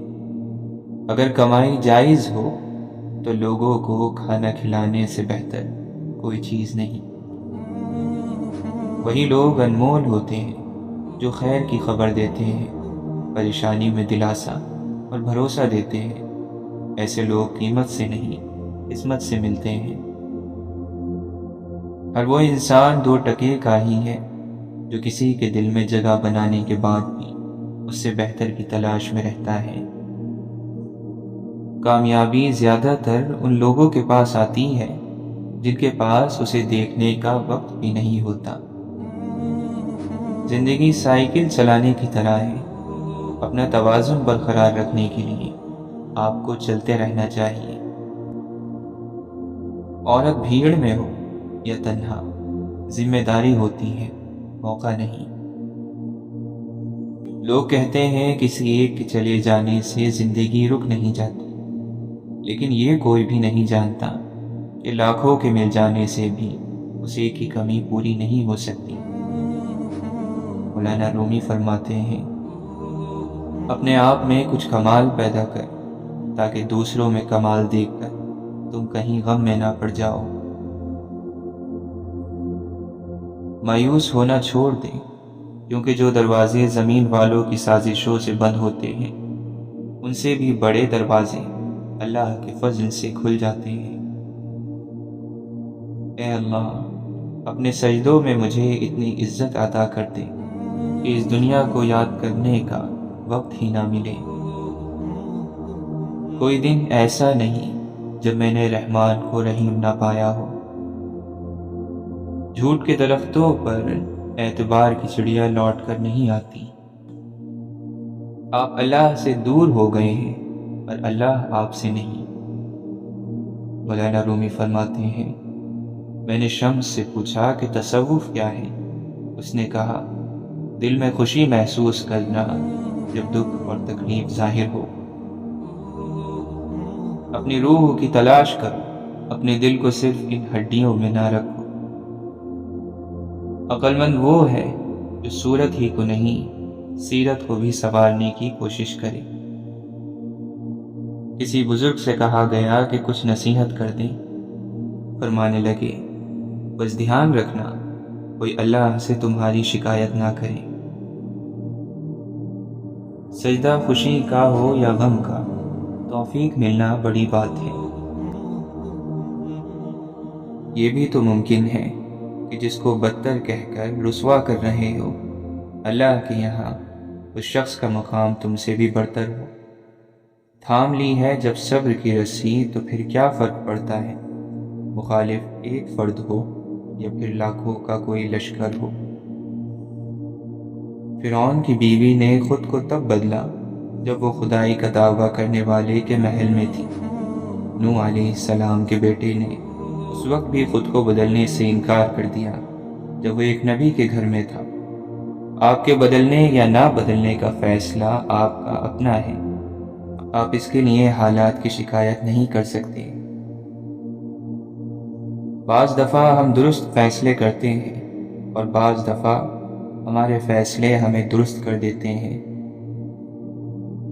اگر کمائی جائز ہو تو لوگوں کو کھانا کھلانے سے بہتر کوئی چیز نہیں۔ وہی لوگ انمول ہوتے ہیں جو خیر کی خبر دیتے ہیں، پریشانی میں دلاسا اور بھروسہ دیتے ہیں۔ ایسے لوگ قیمت سے نہیں عظمت سے ملتے ہیں۔ ہر وہ انسان 2 ٹکے کا ہی ہے جو کسی کے دل میں جگہ بنانے کے بعد بھی اس سے بہتر کی تلاش میں رہتا ہے۔ کامیابی زیادہ تر ان لوگوں کے پاس آتی ہے جن کے پاس اسے دیکھنے کا وقت بھی نہیں ہوتا۔ زندگی سائیکل چلانے کی طرح ہے، اپنا توازن برقرار رکھنے کے لیے آپ کو چلتے رہنا چاہیے۔ عورت بھیڑ میں ہو یا تنہا، ذمہ داری ہوتی ہے، موقع نہیں۔ لوگ کہتے ہیں کسی ایک کے چلے جانے سے زندگی رک نہیں جاتی، لیکن یہ کوئی بھی نہیں جانتا کہ لاکھوں کے مل جانے سے بھی اس ایک کی کمی پوری نہیں ہو سکتی۔ مولانا رومی فرماتے ہیں، اپنے آپ میں کچھ کمال پیدا کر تاکہ دوسروں میں کمال دیکھ کر تم کہیں غم میں نہ پڑ جاؤ۔ مایوس ہونا چھوڑ دیں، کیونکہ جو دروازے زمین والوں کی سازشوں سے بند ہوتے ہیں ان سے بھی بڑے دروازے اللہ کے فضل سے کھل جاتے ہیں۔ اے اللہ، اپنے سجدوں میں مجھے اتنی عزت عطا کر دے کہ اس دنیا کو یاد کرنے کا وقت ہی نہ ملے۔ کوئی دن ایسا نہیں جب میں نے رحمان کو رحیم نہ پایا ہو۔ جھوٹ کے درختوں پر اعتبار کی چڑیا لوٹ کر نہیں آتی۔ آپ اللہ سے دور ہو گئے ہیں اور اللہ آپ سے نہیں۔ مولانا رومی فرماتے ہیں، میں نے شمس سے پوچھا کہ تصوف کیا ہے؟ اس نے کہا، دل میں خوشی محسوس کرنا جب دکھ اور تکلیف ظاہر ہو۔ اپنی روح کی تلاش کرو، اپنے دل کو صرف ان ہڈیوں میں نہ رکھو۔ عقل مند وہ ہے جو صورت ہی کو نہیں سیرت کو بھی سنوارنے کی کوشش کرے۔ کسی بزرگ سے کہا گیا کہ کچھ نصیحت کر دیں، فرمانے لگے، بس دھیان رکھنا کوئی اللہ سے تمہاری شکایت نہ کرے۔ سجدہ خوشی کا ہو یا غم کا، توفیق ملنا بڑی بات ہے۔ یہ بھی تو ممکن ہے کہ جس کو بدتر کہہ کر رسوا کر رہے ہو، اللہ کے یہاں اس شخص کا مقام تم سے بھی برتر ہو۔ تھام لی ہے جب صبر کی رسی تو پھر کیا فرق پڑتا ہے، مخالف ایک فرد ہو یا پھر لاکھوں کا کوئی لشکر ہو۔ فرعون کی بیوی نے خود کو تب بدلا جب وہ خدائی کا دعویٰ کرنے والے کے محل میں تھی۔ نوح علیہ السلام کے بیٹے نے اس وقت بھی خود کو بدلنے سے انکار کر دیا جب وہ ایک نبی کے گھر میں تھا۔ آپ کے بدلنے یا نہ بدلنے کا فیصلہ آپ کا اپنا ہے۔ آپ اس کے لیے حالات کی شکایت نہیں کر سکتے۔ بعض دفعہ ہم درست فیصلے کرتے ہیں اور بعض دفعہ ہمارے فیصلے ہمیں درست کر دیتے ہیں۔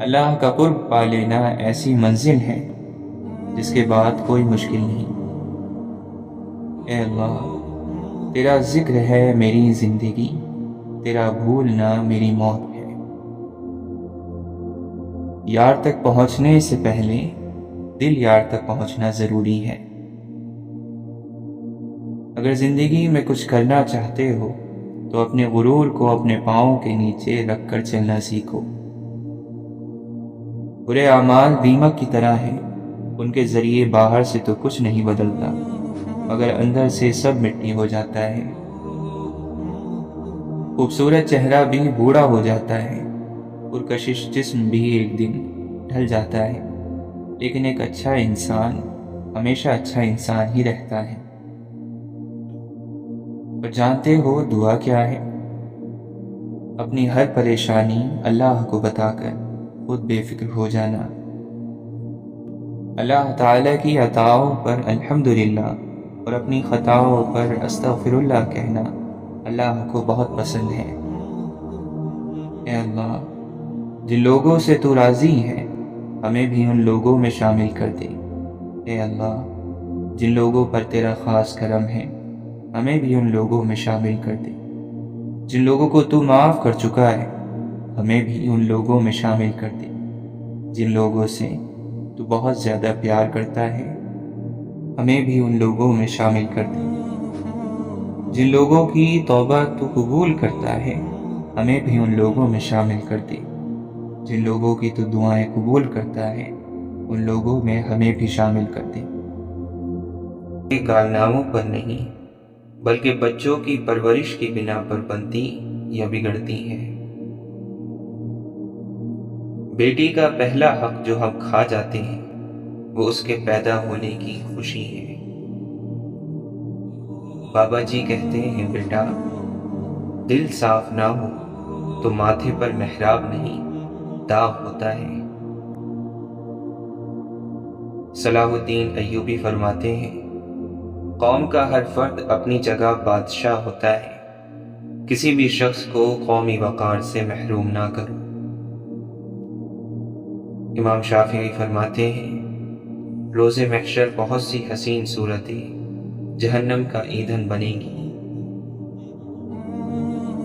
اللہ کا قرب پا لینا ایسی منزل ہے جس کے بعد کوئی مشکل نہیں۔ اے اللہ، تیرا ذکر ہے میری زندگی، تیرا بھولنا میری موت ہے۔ یار تک پہنچنے سے پہلے دل یار تک پہنچنا ضروری ہے۔ اگر زندگی میں کچھ کرنا چاہتے ہو تو اپنے غرور کو اپنے پاؤں کے نیچے رکھ کر چلنا سیکھو۔ برے اعمال دیمک کی طرح ہیں، ان کے ذریعے باہر سے تو کچھ نہیں بدلتا مگر اندر سے سب مٹی ہو جاتا ہے۔ خوبصورت چہرہ بھی بوڑھا ہو جاتا ہے، پرکشش جسم بھی ایک دن ڈھل جاتا ہے، لیکن ایک اچھا انسان ہمیشہ اچھا انسان ہی رہتا ہے۔ اور جانتے ہو دعا کیا ہے؟ اپنی ہر پریشانی اللہ کو بتا کر خود بے فکر ہو جانا۔ اللہ تعالیٰ کی عطاؤں پر الحمدللہ اور اپنی خطاؤں پر استغفر اللہ کہنا اللہ کو بہت پسند ہے۔ اے اللہ، جن لوگوں سے تو راضی ہے ہمیں بھی ان لوگوں میں شامل کر دے۔ اے اللہ، جن لوگوں پر تیرا خاص کرم ہے ہمیں بھی ان لوگوں میں شامل کر دے۔ جن لوگوں کو تو معاف کر چکا ہے ہمیں بھی ان لوگوں میں شامل کر دے۔ جن لوگوں سے تو بہت زیادہ پیار کرتا ہے ہمیں بھی ان لوگوں میں شامل کر دے۔ جن لوگوں کی توبہ تو قبول کرتا ہے ہمیں بھی ان لوگوں میں شامل کر دے۔ جن لوگوں کی تو دعائیں قبول کرتا ہے ان لوگوں میں ہمیں بھی شامل کر دے۔ کارناموں پر نہیں بلکہ بچوں کی پرورش کی بنا پر بنتی یا بگڑتی ہیں۔ بیٹی کا پہلا حق جو ہم کھا جاتے ہیں وہ اس کے پیدا ہونے کی خوشی ہے۔ بابا جی کہتے ہیں بیٹا، دل صاف نہ ہو تو ماتھے پر محراب نہیں داغ ہوتا ہے۔ صلاح الدین ایوبی فرماتے ہیں، قوم کا ہر فرد اپنی جگہ بادشاہ ہوتا ہے، کسی بھی شخص کو قومی وقار سے محروم نہ کرو۔ امام شافعی فرماتے ہیں، روز محشر بہت سی حسین صورتیں جہنم کا ایندھن بنے گی۔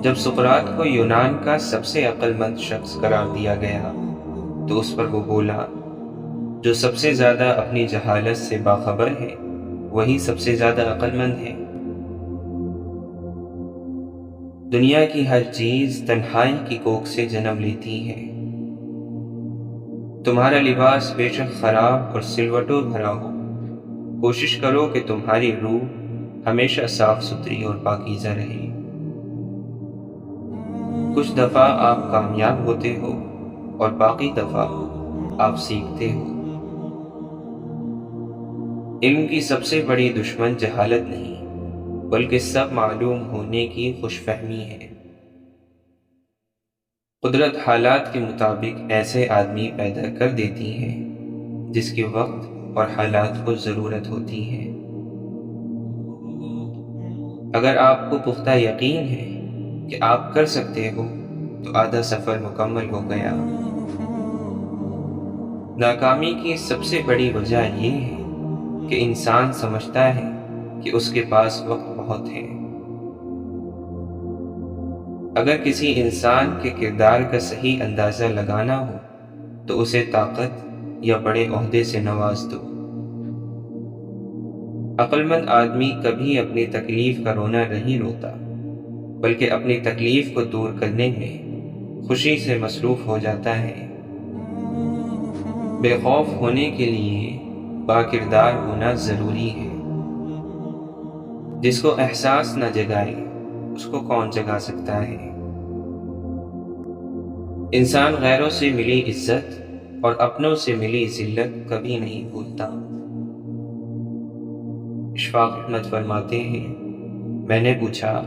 جب سقراط کو یونان کا سب سے عقل مند شخص قرار دیا گیا تو اس پر وہ بولا، جو سب سے زیادہ اپنی جہالت سے باخبر ہے وہی سب سے زیادہ عقل مند ہے۔ دنیا کی ہر چیز تنہائی کی کوکھ سے جنم لیتی ہے۔ تمہارا لباس بے شک خراب اور سلوٹوں بھرا ہو، کوشش کرو کہ تمہاری روح ہمیشہ صاف ستھری اور پاکیزہ رہے۔ کچھ دفعہ آپ کامیاب ہوتے ہو اور باقی دفعہ آپ سیکھتے ہو۔ علم کی سب سے بڑی دشمن جہالت نہیں بلکہ سب معلوم ہونے کی خوش فہمی ہے۔ قدرت حالات کے مطابق ایسے آدمی پیدا کر دیتی ہے جس کے وقت اور حالات کو ضرورت ہوتی ہے۔ اگر آپ کو پختہ یقین ہے کہ آپ کر سکتے ہو تو آدھا سفر مکمل ہو گیا۔ ناکامی کی سب سے بڑی وجہ یہ ہے کہ انسان سمجھتا ہے کہ اس کے پاس وقت بہت ہے۔ اگر کسی انسان کے کردار کا صحیح اندازہ لگانا ہو تو اسے طاقت یا بڑے عہدے سے نواز دو۔ عقل مند آدمی کبھی اپنی تکلیف کا رونا نہیں روتا بلکہ اپنی تکلیف کو دور کرنے میں خوشی سے مصروف ہو جاتا ہے۔ بے خوف ہونے کے لیے باکردار ہونا ضروری ہے۔ جس کو احساس نہ جگائے اس کو کون جگا سکتا ہے؟ انسان غیروں سے ملی عزت اور اپنوں سے ملی ذلت کبھی نہیں بھولتا۔ اشفاق احمد فرماتے ہیں، میں نے پوچھا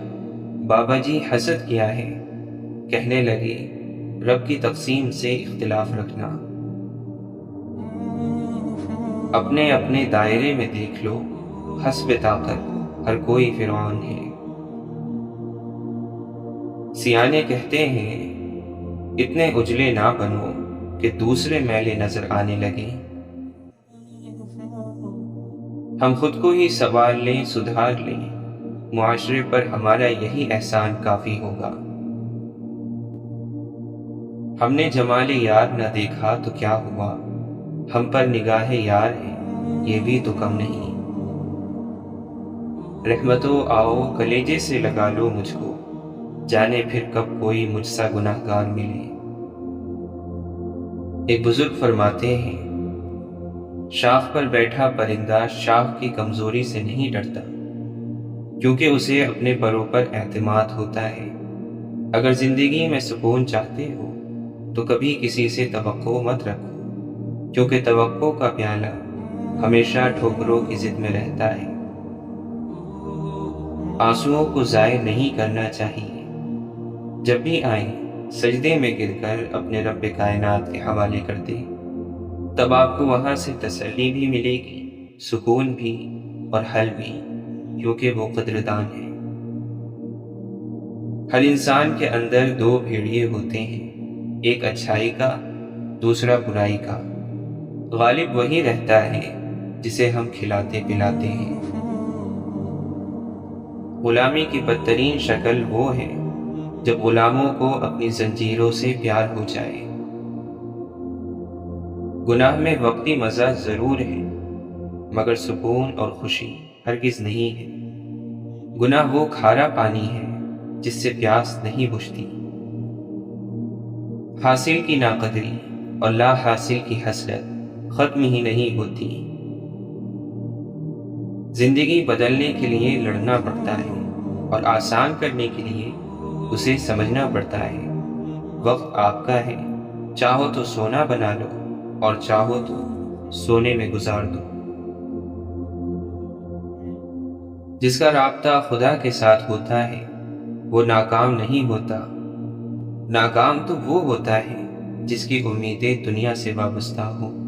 بابا جی حسد کیا ہے؟ کہنے لگے رب کی تقسیم سے اختلاف رکھنا۔ اپنے اپنے دائرے میں دیکھ لو، حسب طاقت ہر کوئی فرعون ہے۔ سیانے کہتے ہیں اتنے اجلے نہ بنو کہ دوسرے میلے نظر آنے لگے۔ ہم خود کو ہی سنوار لیں، سدھار لیں، معاشرے پر ہمارا یہی احسان کافی ہوگا۔ ہم نے جمال یار نہ دیکھا تو کیا ہوا، ہم پر نگاہ یار ہے یہ بھی تو کم نہیں۔ رحمتو آؤ کلیجے سے لگا لو مجھ کو، جانے پھر کب کوئی مجھ سا گناہگار ملے۔ ایک بزرگ فرماتے ہیں شاخ پر بیٹھا پرندہ شاخ کی کمزوری سے نہیں ڈرتا، کیونکہ اسے اپنے پروں پر اعتماد ہوتا ہے۔ اگر زندگی میں سکون چاہتے ہو تو کبھی کسی سے توقع مت رکھو، کیونکہ توقع کا پیالہ ہمیشہ ٹھوکروں کی ضد میں رہتا ہے۔ آنسوؤں کو ضائع نہیں کرنا چاہیے، جب بھی آئیں سجدے میں گر کر اپنے رب کائنات کے حوالے کر دیں، تب آپ کو وہاں سے تسلی بھی ملے گی، سکون بھی اور حل بھی، کیونکہ وہ قدردان ہے۔ ہر انسان کے اندر دو بھیڑیے ہوتے ہیں، ایک اچھائی کا، دوسرا برائی کا۔ غالب وہی رہتا ہے جسے ہم کھلاتے پلاتے ہیں۔ غلامی کی بدترین شکل وہ ہے جب غلاموں کو اپنی زنجیروں سے پیار ہو جائے۔ گناہ میں وقتی مزہ ضرور ہے، مگر سکون اور خوشی ہرگز نہیں ہے۔ گناہ وہ کھارا پانی ہے جس سے پیاس نہیں بجھتی۔ حاصل کی ناقدری اور لا حاصل کی حسرت ختم ہی نہیں ہوتی۔ زندگی بدلنے کے لیے لڑنا پڑتا ہے اور آسان کرنے کے لیے اسے سمجھنا پڑتا ہے۔ وقت آپ کا ہے، چاہو تو سونا بنا لو اور چاہو تو سونے میں گزار دو۔ جس کا رابطہ خدا کے ساتھ ہوتا ہے وہ ناکام نہیں ہوتا۔ ناکام تو وہ ہوتا ہے جس کی امیدیں دنیا سے وابستہ ہوں۔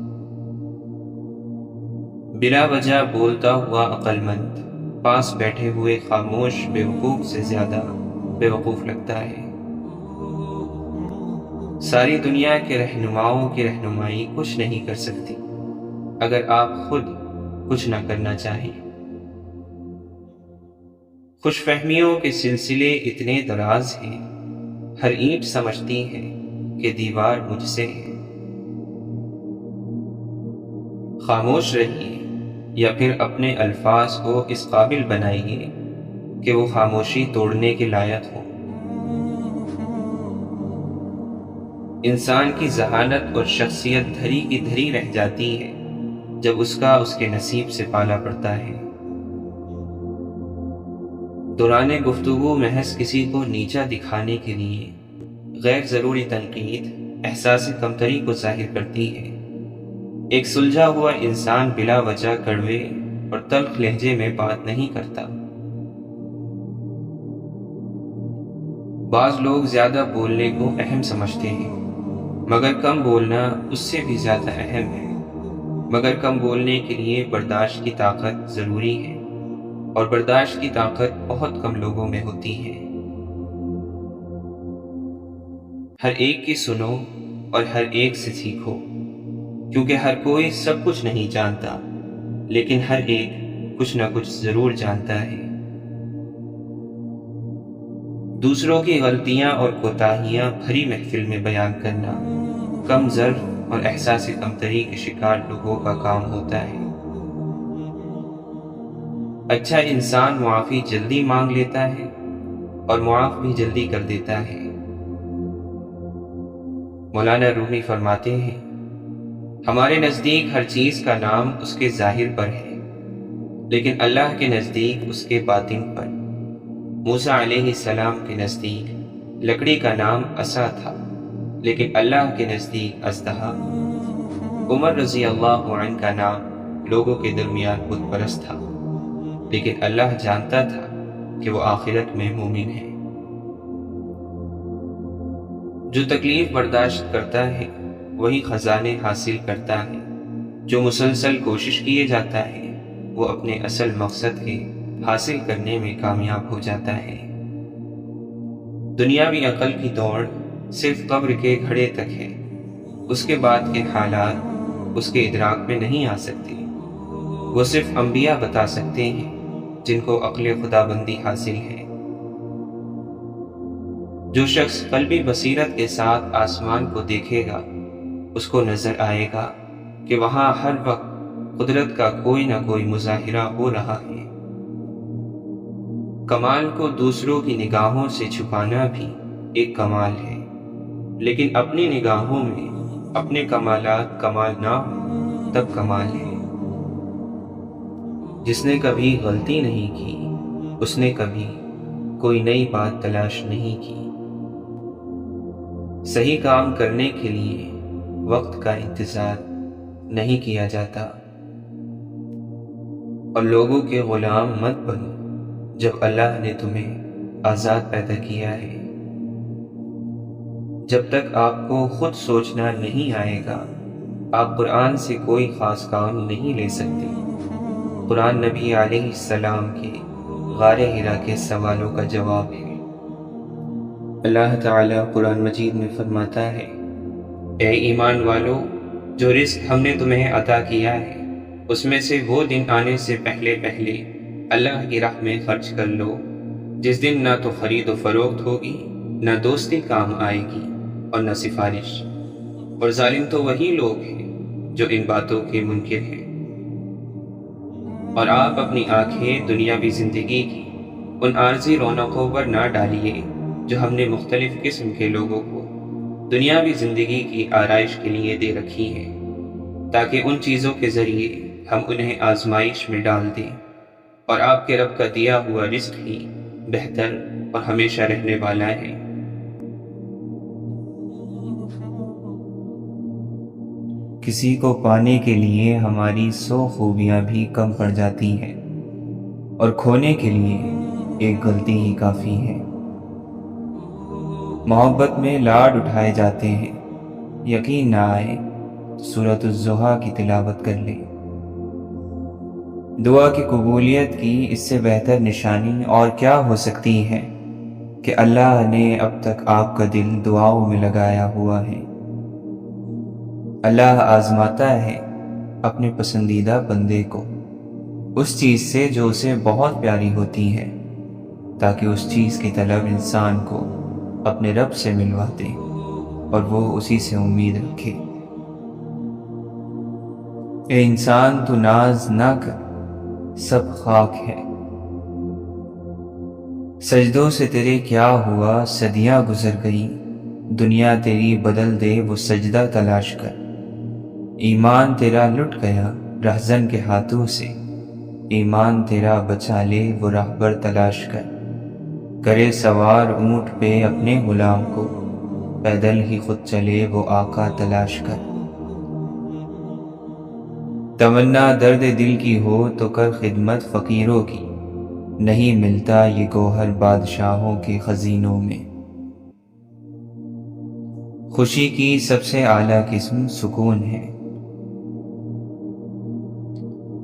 بلا وجہ بولتا ہوا عقل مند پاس بیٹھے ہوئے خاموش بیوقوف سے زیادہ بیوقوف لگتا ہے۔ ساری دنیا کے رہنماؤں کی رہنمائی کچھ نہیں کر سکتی اگر آپ خود کچھ نہ کرنا چاہیں۔ خوش فہمیوں کے سلسلے اتنے دراز ہیں، ہر اینٹ سمجھتی ہے کہ دیوار مجھ سے ہے۔ خاموش رہیے یا پھر اپنے الفاظ کو اس قابل بنائیے کہ وہ خاموشی توڑنے کے لائق ہو۔ انسان کی ذہانت اور شخصیت دھری کی دھری رہ جاتی ہے جب اس کا اس کے نصیب سے پالا پڑتا ہے۔ دوران گفتگو محض کسی کو نیچا دکھانے کے لیے غیر ضروری تنقید احساس کمتری کو ظاہر کرتی ہے۔ ایک سلجھا ہوا انسان بلا وجہ کڑوے اور تلخ لہجے میں بات نہیں کرتا۔ بعض لوگ زیادہ بولنے کو اہم سمجھتے ہیں، مگر کم بولنا اس سے بھی زیادہ اہم ہے۔ مگر کم بولنے کے لیے برداشت کی طاقت ضروری ہے، اور برداشت کی طاقت بہت کم لوگوں میں ہوتی ہے۔ ہر ایک کی سنو اور ہر ایک سے سیکھو، کیونکہ ہر کوئی سب کچھ نہیں جانتا، لیکن ہر ایک کچھ نہ کچھ ضرور جانتا ہے۔ دوسروں کی غلطیاں اور کوتاہیاں بھری محفل میں بیان کرنا کم ظرف اور احساس کمتری کے شکار لوگوں کا کام ہوتا ہے۔ اچھا انسان معافی جلدی مانگ لیتا ہے اور معاف بھی جلدی کر دیتا ہے۔ مولانا رومی فرماتے ہیں ہمارے نزدیک ہر چیز کا نام اس کے ظاہر پر ہے، لیکن اللہ کے نزدیک اس کے باطن پر۔ موسیٰ علیہ السلام کے نزدیک لکڑی کا نام عصا تھا، لیکن اللہ کے نزدیک اژدہا۔ عمر رضی اللہ عنہ کا نام لوگوں کے درمیان بت پرست تھا، لیکن اللہ جانتا تھا کہ وہ آخرت میں مومن ہے۔ جو تکلیف برداشت کرتا ہے وہی خزانے حاصل کرتا ہے، جو مسلسل کوشش کیے جاتا ہے وہ اپنے اصل مقصد کے حاصل کرنے میں کامیاب ہو جاتا ہے۔ دنیاوی عقل کی دوڑ صرف قبر کے گھڑے تک ہے، اس کے بعد کے حالات اس کے ادراک میں نہیں آ سکتے۔ وہ صرف انبیاء بتا سکتے ہیں جن کو عقل خدا بندی حاصل ہے۔ جو شخص قلبی بصیرت کے ساتھ آسمان کو دیکھے گا اس کو نظر آئے گا کہ وہاں ہر وقت قدرت کا کوئی نہ کوئی مظاہرہ ہو رہا ہے۔ کمال کو دوسروں کی نگاہوں سے چھپانا بھی ایک کمال ہے، لیکن اپنی نگاہوں میں اپنے کمالات کمال نہ ہو تب کمال ہے۔ جس نے کبھی غلطی نہیں کی اس نے کبھی کوئی نئی بات تلاش نہیں کی۔ صحیح کام کرنے کے لیے وقت کا انتظار نہیں کیا جاتا، اور لوگوں کے غلام مت بنو جب اللہ نے تمہیں آزاد پیدا کیا ہے۔ جب تک آپ کو خود سوچنا نہیں آئے گا آپ قرآن سے کوئی خاص کام نہیں لے سکتے۔ قرآن نبی علیہ السلام کے غار حرا کے سوالوں کا جواب ہے۔ اللہ تعالیٰ قرآن مجید میں فرماتا ہے، اے ایمان والو، جو رزق ہم نے تمہیں عطا کیا ہے اس میں سے وہ دن آنے سے پہلے اللہ کی راہ میں خرچ کر لو جس دن نہ تو خرید و فروخت ہوگی، نہ دوستی کام آئے گی اور نہ سفارش، اور ظالم تو وہی لوگ ہیں جو ان باتوں کے منکر ہیں۔ اور آپ اپنی آنکھیں دنیاوی زندگی کی ان عارضی رونقوں پر نہ ڈالیے جو ہم نے مختلف قسم کے لوگوں کو دنیاوی زندگی کی آرائش کے لیے دے رکھی ہیں، تاکہ ان چیزوں کے ذریعے ہم انہیں آزمائش میں ڈال دیں، اور آپ کے رب کا دیا ہوا رزق ہی بہتر اور ہمیشہ رہنے والا ہے۔ کسی کو پانے کے لیے ہماری 100 خوبیاں بھی کم پڑ جاتی ہیں، اور کھونے کے لیے ایک غلطی ہی کافی ہے۔ محبت میں لاڈ اٹھائے جاتے ہیں، یقین نہ آئے سورۃ الضحیٰ کی تلاوت کر لیں۔ دعا کی قبولیت کی اس سے بہتر نشانی اور کیا ہو سکتی ہے کہ اللہ نے اب تک آپ کا دل دعاؤں میں لگایا ہوا ہے۔ اللہ آزماتا ہے اپنے پسندیدہ بندے کو اس چیز سے جو اسے بہت پیاری ہوتی ہے، تاکہ اس چیز کی طلب انسان کو اپنے رب سے ملوا دے اور وہ اسی سے امید رکھے۔ اے انسان تو ناز نہ کر، سب خاک ہے۔ سجدوں سے تیرے کیا ہوا، صدیاں گزر گئی، دنیا تیری بدل دے وہ سجدہ تلاش کر۔ ایمان تیرا لٹ گیا رہزن کے ہاتھوں سے، ایمان تیرا بچا لے وہ راہبر تلاش کر۔ کرے سوار اونٹ پہ اپنے غلام کو، پیدل ہی خود چلے وہ آقا تلاش کر۔ تمنا درد دل کی ہو تو کر خدمت فقیروں کی، نہیں ملتا یہ گوہر بادشاہوں کے خزینوں میں۔ خوشی کی سب سے اعلیٰ قسم سکون ہے۔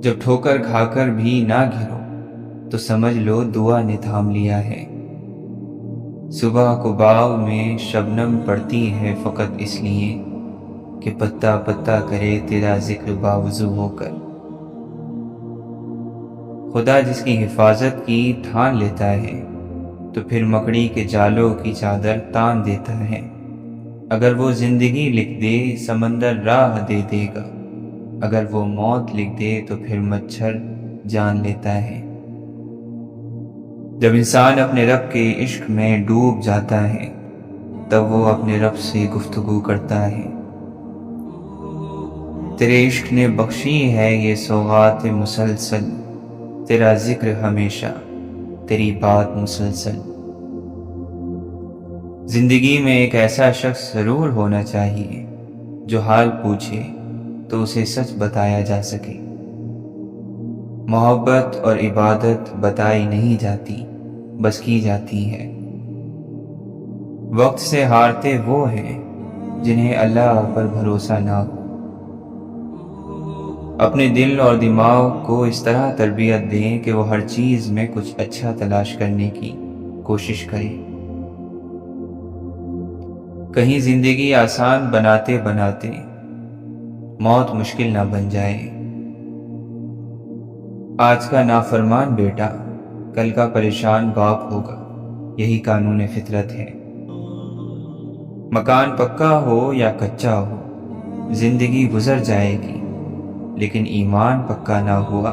جب ٹھوکر کھا کر بھی نہ گرو تو سمجھ لو دعا نے تھام لیا ہے۔ صبح کو باغ میں شبنم پڑتی ہے فقط اس لیے کہ پتا پتا کرے تیرا ذکر باوضو ہو کر۔ خدا جس کی حفاظت کی ٹھان لیتا ہے تو پھر مکڑی کے جالوں کی چادر تان دیتا ہے۔ اگر وہ زندگی لکھ دے سمندر راہ دے دے گا، اگر وہ موت لکھ دے تو پھر مچھر جان لیتا ہے۔ جب انسان اپنے رب کے عشق میں ڈوب جاتا ہے تب وہ اپنے رب سے گفتگو کرتا ہے۔ تیرے عشق نے بخشی ہے یہ سوغات مسلسل، تیرا ذکر ہمیشہ تیری بات مسلسل۔ زندگی میں ایک ایسا شخص ضرور ہونا چاہیے جو حال پوچھے تو اسے سچ بتایا جا سکے۔ محبت اور عبادت بتائی نہیں جاتی، بس کی جاتی ہے۔ وقت سے ہارتے وہ ہیں جنہیں اللہ پر بھروسہ نہ ہو۔ اپنے دل اور دماغ کو اس طرح تربیت دیں کہ وہ ہر چیز میں کچھ اچھا تلاش کرنے کی کوشش کرے۔ کہیں زندگی آسان بناتے بناتے موت مشکل نہ بن جائے۔ آج کا نافرمان بیٹا کل کا پریشان باپ ہوگا، یہی قانون فطرت ہے۔ مکان پکا ہو یا کچا ہو، زندگی گزر جائے گی، لیکن ایمان پکا نہ ہوا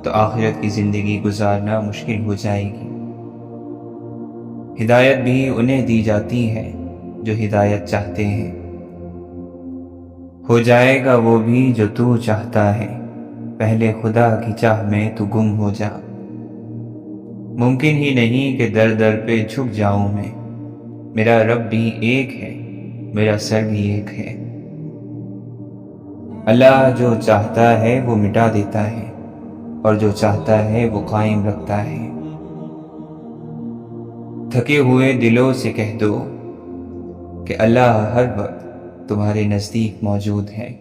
تو آخرت کی زندگی گزارنا مشکل ہو جائے گی۔ ہدایت بھی انہیں دی جاتی ہے جو ہدایت چاہتے ہیں۔ ہو جائے گا وہ بھی جو تو چاہتا ہے، پہلے خدا کی چاہ میں تو گم ہو جا۔ ممکن ہی نہیں کہ در در پہ جھک جاؤں میں، میرا رب بھی ایک ہے، میرا سر بھی ایک ہے۔ اللہ جو چاہتا ہے وہ مٹا دیتا ہے، اور جو چاہتا ہے وہ قائم رکھتا ہے۔ تھکے ہوئے دلوں سے کہہ دو کہ اللہ ہر وقت تمہارے نزدیک موجود ہے۔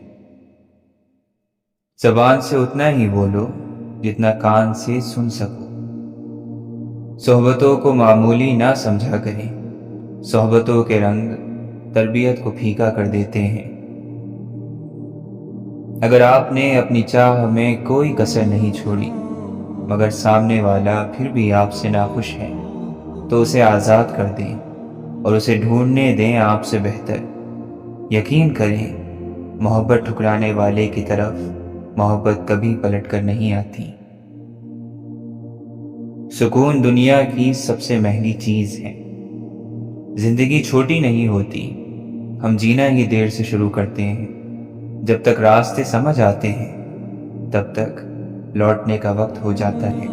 زبان سے اتنا ہی بولو جتنا کان سے سن سکو۔ صحبتوں کو معمولی نہ سمجھا کریں، صحبتوں کے رنگ تربیت کو پھیکا کر دیتے ہیں۔ اگر آپ نے اپنی چاہ میں کوئی کسر نہیں چھوڑی، مگر سامنے والا پھر بھی آپ سے ناخوش ہے، تو اسے آزاد کر دیں اور اسے ڈھونڈنے دیں آپ سے بہتر۔ یقین کریں، محبت ٹھکرانے والے کی طرف محبت کبھی پلٹ کر نہیں آتی۔ سکون دنیا کی سب سے مہنگی چیز ہے۔ زندگی چھوٹی نہیں ہوتی، ہم جینا ہی دیر سے شروع کرتے ہیں۔ جب تک راستے سمجھ آتے ہیں، تب تک لوٹنے کا وقت ہو جاتا ہے۔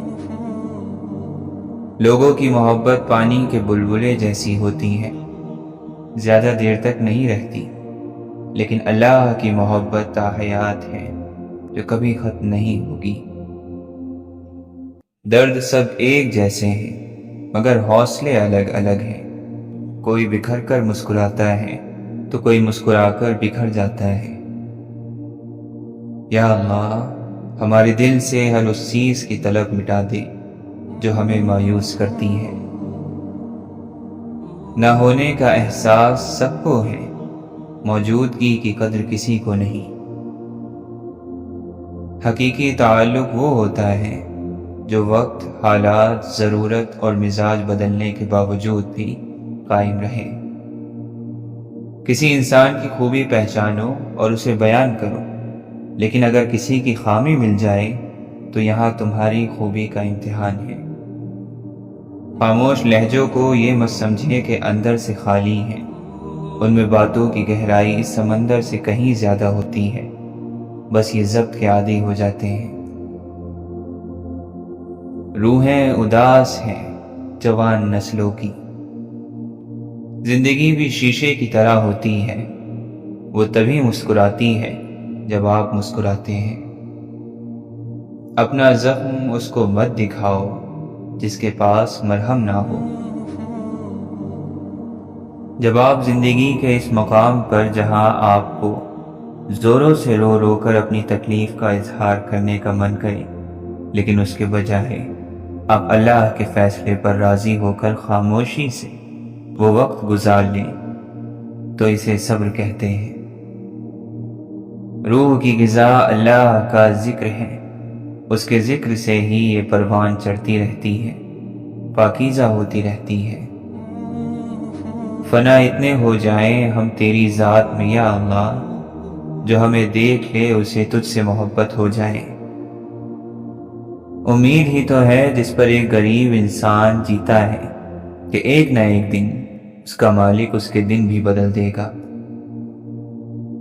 لوگوں کی محبت پانی کے بلبلے جیسی ہوتی ہے، زیادہ دیر تک نہیں رہتی، لیکن اللہ کی محبت تاحیات ہے جو کبھی ختم نہیں ہوگی۔ درد سب ایک جیسے ہیں، مگر حوصلے الگ الگ ہیں۔ کوئی بکھر کر مسکراتا ہے تو کوئی مسکرا کر بکھر جاتا ہے۔ یا اللہ، ہمارے دل سے ہر اس چیز کی طلب مٹا دے جو ہمیں مایوس کرتی ہے۔ نہ ہونے کا احساس سب کو ہے، موجودگی کی قدر کسی کو نہیں۔ حقیقی تعلق وہ ہوتا ہے جو وقت، حالات، ضرورت اور مزاج بدلنے کے باوجود بھی قائم رہے۔ کسی انسان کی خوبی پہچانو اور اسے بیان کرو، لیکن اگر کسی کی خامی مل جائے تو یہاں تمہاری خوبی کا امتحان ہے۔ خاموش لہجوں کو یہ مت سمجھے کہ اندر سے خالی ہیں، ان میں باتوں کی گہرائی اس سمندر سے کہیں زیادہ ہوتی ہے، بس یہ ضبط کے عادی ہو جاتے ہیں۔ روحیں اداس ہیں جوان نسلوں کی، زندگی بھی شیشے کی طرح ہوتی ہے، وہ تبھی مسکراتی ہے جب آپ مسکراتے ہیں۔ اپنا زخم اس کو مت دکھاؤ جس کے پاس مرہم نہ ہو۔ جب آپ زندگی کے اس مقام پر جہاں آپ کو زوروں سے رو رو کر اپنی تکلیف کا اظہار کرنے کا من کرے، لیکن اس کے بجائے آپ اللہ کے فیصلے پر راضی ہو کر خاموشی سے وہ وقت گزار لیں، تو اسے صبر کہتے ہیں۔ روح کی غذا اللہ کا ذکر ہے، اس کے ذکر سے ہی یہ پروان چڑھتی رہتی ہے، پاکیزہ ہوتی رہتی ہے۔ فنا اتنے ہو جائیں ہم تیری ذات میں یا اللہ، جو ہمیں دیکھ لے اسے تجھ سے محبت ہو جائے۔ امید ہی تو ہے جس پر ایک غریب انسان جیتا ہے کہ ایک نہ ایک دن اس کا مالک اس کے دن بھی بدل دے گا۔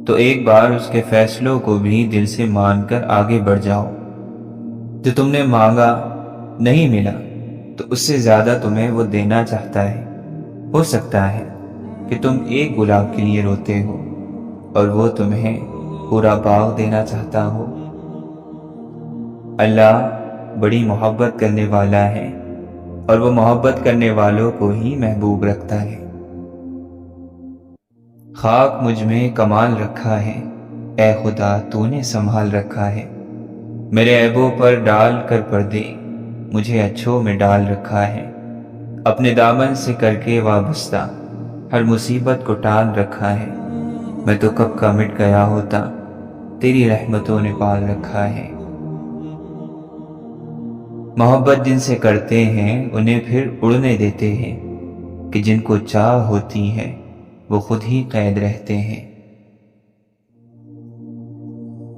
تو ایک بار اس کے فیصلوں کو بھی دل سے مان کر آگے بڑھ جاؤ۔ جو تم نے مانگا نہیں ملا تو اس سے زیادہ تمہیں وہ دینا چاہتا ہے۔ ہو سکتا ہے کہ تم ایک گلاب کے لیے روتے ہو اور وہ تمہیں پورا باغ دینا چاہتا ہو۔ اللہ بڑی محبت کرنے والا ہے اور وہ محبت کرنے والوں کو ہی محبوب رکھتا ہے۔ خاک مجھ میں کمال رکھا ہے، اے خدا تو نے سنبھال رکھا ہے، میرے عیبوں پر ڈال کر پردے مجھے اچھوں میں ڈال رکھا ہے، اپنے دامن سے کر کے وابستہ ہر مصیبت کو ٹال رکھا ہے، میں تو کب کا مٹ گیا ہوتا تیری رحمتوں نے پال رکھا ہے۔ محبت جن سے کرتے ہیں انہیں پھر اڑنے دیتے ہیں، کہ جن کو چاہ ہوتی ہے وہ خود ہی قید رہتے ہیں۔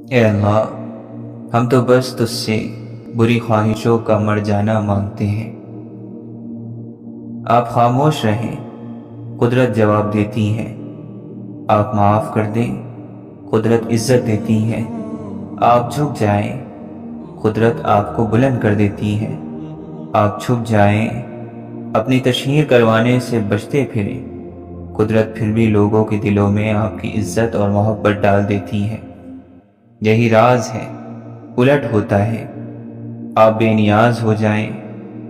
اے اللہ، ہم تو بس تجھ سے بری خواہشوں کا مر جانا مانگتے ہیں۔ آپ خاموش رہیں، قدرت جواب دیتی ہے، آپ معاف کر دیں، قدرت عزت دیتی ہے، آپ جھک جائیں، قدرت آپ کو بلند کر دیتی ہے، آپ چھپ جائیں، اپنی تشہیر کروانے سے بچتے پھریں، قدرت پھر بھی لوگوں کے دلوں میں آپ کی عزت اور محبت ڈال دیتی ہے۔ یہی راز ہے، الٹ ہوتا ہے، آپ بے نیاز ہو جائیں،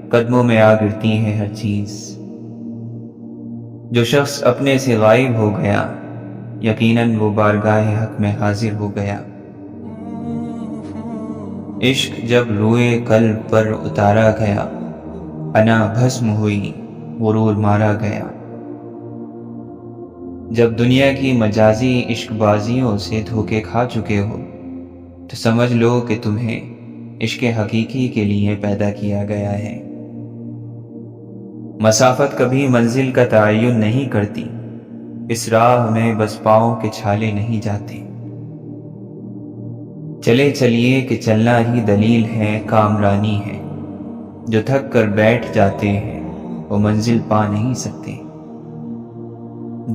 قدموں میں آ گرتی ہے ہر چیز۔ جو شخص اپنے سے غائب ہو گیا، یقیناً وہ بارگاہ حق میں حاضر ہو گیا۔ عشق جب روئے قلب پر اتارا گیا، انا بھسم ہوئی، غرور مارا گیا۔ جب دنیا کی مجازی عشق بازیوں سے دھوکے کھا چکے ہو تو سمجھ لو کہ تمہیں عشق حقیقی کے لیے پیدا کیا گیا ہے۔ مسافت کبھی منزل کا تعین نہیں کرتی، اس راہ میں بس پاؤں کے چھالے نہیں جاتے۔ چلے چلیے کہ چلنا ہی دلیل ہے، کامرانی ہے، جو تھک کر بیٹھ جاتے ہیں وہ منزل پا نہیں سکتے۔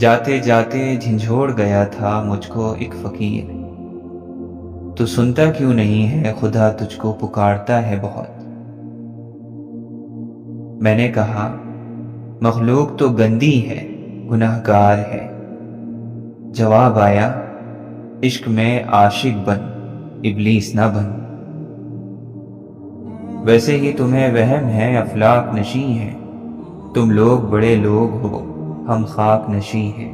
جاتے جاتے جھنجھوڑ گیا تھا مجھ کو ایک فقیر، تو سنتا کیوں نہیں ہے، خدا تجھ کو پکارتا ہے بہت۔ میں نے کہا مخلوق تو گندی ہے، گناہگار ہے، جواب آیا عشق میں عاشق بن، ابلیس نہ بن۔ ویسے ہی تمہیں وہم ہے افلاک نشی ہے، تم لوگ بڑے لوگ ہو، ہم خاک نشی ہیں۔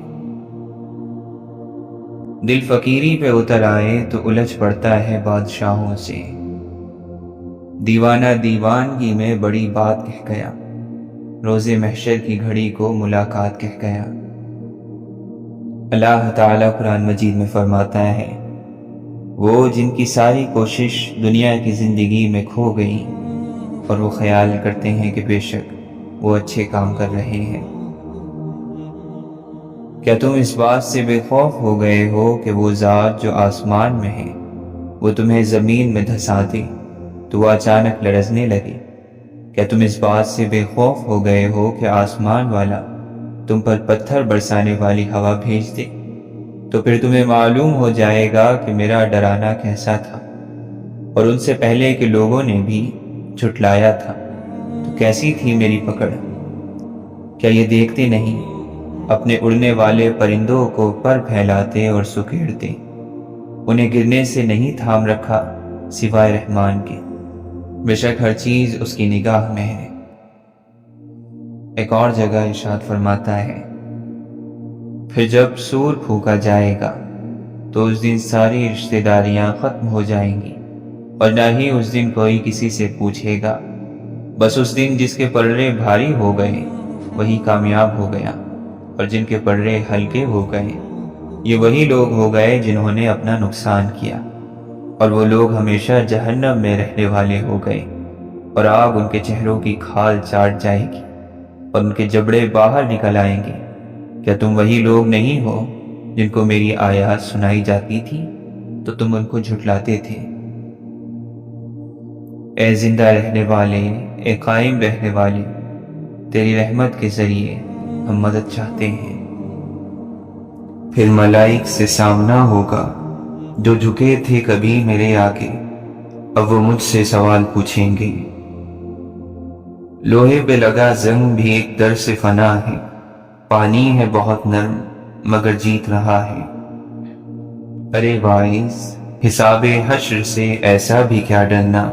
دل فقیری پہ اتر آئے تو الجھ پڑتا ہے بادشاہوں سے، دیوانہ دیوانگی میں بڑی بات کہہ گیا، روز محشر کی گھڑی کو ملاقات کہہ گیا۔ اللہ تعالیٰ قرآن مجید میں فرماتا ہے، وہ جن کی ساری کوشش دنیا کی زندگی میں کھو گئی اور وہ خیال کرتے ہیں کہ بے شک وہ اچھے کام کر رہے ہیں۔ کیا تم اس بات سے بے خوف ہو گئے ہو کہ وہ ذات جو آسمان میں ہے وہ تمہیں زمین میں دھسا دے تو وہ اچانک لرزنے لگے؟ کیا تم اس بات سے بے خوف ہو گئے ہو کہ آسمان والا تم پر پتھر برسانے والی ہوا بھیج دے تو پھر تمہیں معلوم ہو جائے گا کہ میرا ڈرانا کیسا تھا، اور ان سے پہلے کے لوگوں نے بھی جھٹلایا تھا تو کیسی تھی میری پکڑ؟ کیا یہ دیکھتے نہیں اپنے اڑنے والے پرندوں کو پر پھیلاتے اور سکیڑتے، انہیں گرنے سے نہیں تھام رکھا سوائے رحمان کے، بے شک ہر چیز اس کی نگاہ میں ہے۔ ایک اور جگہ ارشاد فرماتا ہے، پھر جب سور پھونکا جائے گا تو اس دن ساری رشتہ داریاں ختم ہو جائیں گی اور نہ ہی اس دن کوئی کسی سے پوچھے گا، بس اس دن جس کے پلڑے بھاری ہو گئے وہی کامیاب ہو گیا، اور جن کے پلڑے ہلکے ہو گئے یہ وہی لوگ ہو گئے جنہوں نے اپنا نقصان کیا، اور وہ لوگ ہمیشہ جہنم میں رہنے والے ہو گئے، اور آگ ان کے چہروں کی کھال چاٹ جائے گی اور ان کے جبڑے باہر نکل آئیں گے۔ کیا تم وہی لوگ نہیں ہو جن کو میری آیات سنائی جاتی تھی تو تم ان کو جھٹلاتے تھے؟ اے زندہ رہنے والے، اے قائم رہنے والے، تیری رحمت کے ذریعے ہم مدد چاہتے ہیں۔ پھر ملائک سے سامنا ہوگا جو جھکے تھے کبھی میرے آگے، اب وہ مجھ سے سوال پوچھیں گے۔ لوہے پہ لگا زنگ بھی ایک در سے فنا ہے، پانی ہے بہت نرم مگر جیت رہا ہے۔ ارے باعث حساب حشر سے ایسا بھی کیا ڈرنا،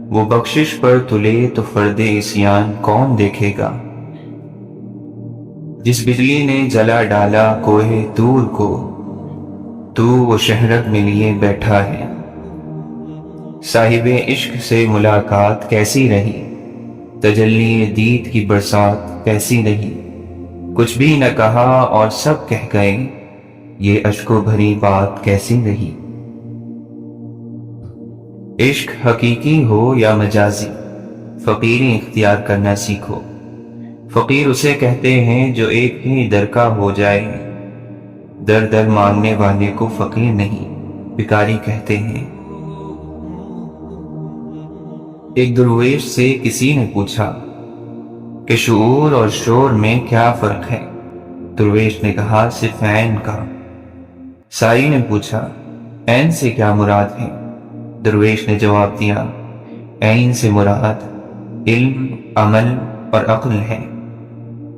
وہ بخشش پر تلے تو فرد عصیان کون دیکھے گا؟ جس بجلی نے جلا ڈالا کوہ طور کو، تو وہ شہرت میں لیے بیٹھا ہے۔ صاحب عشق سے ملاقات کیسی رہی، تجلی دید کی برسات کیسی رہی۔ کچھ بھی نہ کہا اور سب کہہ گئے، یہ اشکوں بھری بات کیسی رہی۔ عشق حقیقی ہو یا مجازی، فقیری اختیار کرنا سیکھو۔ فقیر اسے کہتے ہیں جو ایک ہی در کا ہو جائے، در در مانگنے والے کو فقیر نہیں بھکاری کہتے ہیں۔ ایک درویش سے کسی نے پوچھا کہ شعور اور شور میں کیا فرق ہے؟ درویش نے کہا صرف عین کا۔ سائی نے پوچھا عین سے کیا مراد ہے؟ درویش نے جواب دیا عین سے مراد علم، عمل اور عقل ہے۔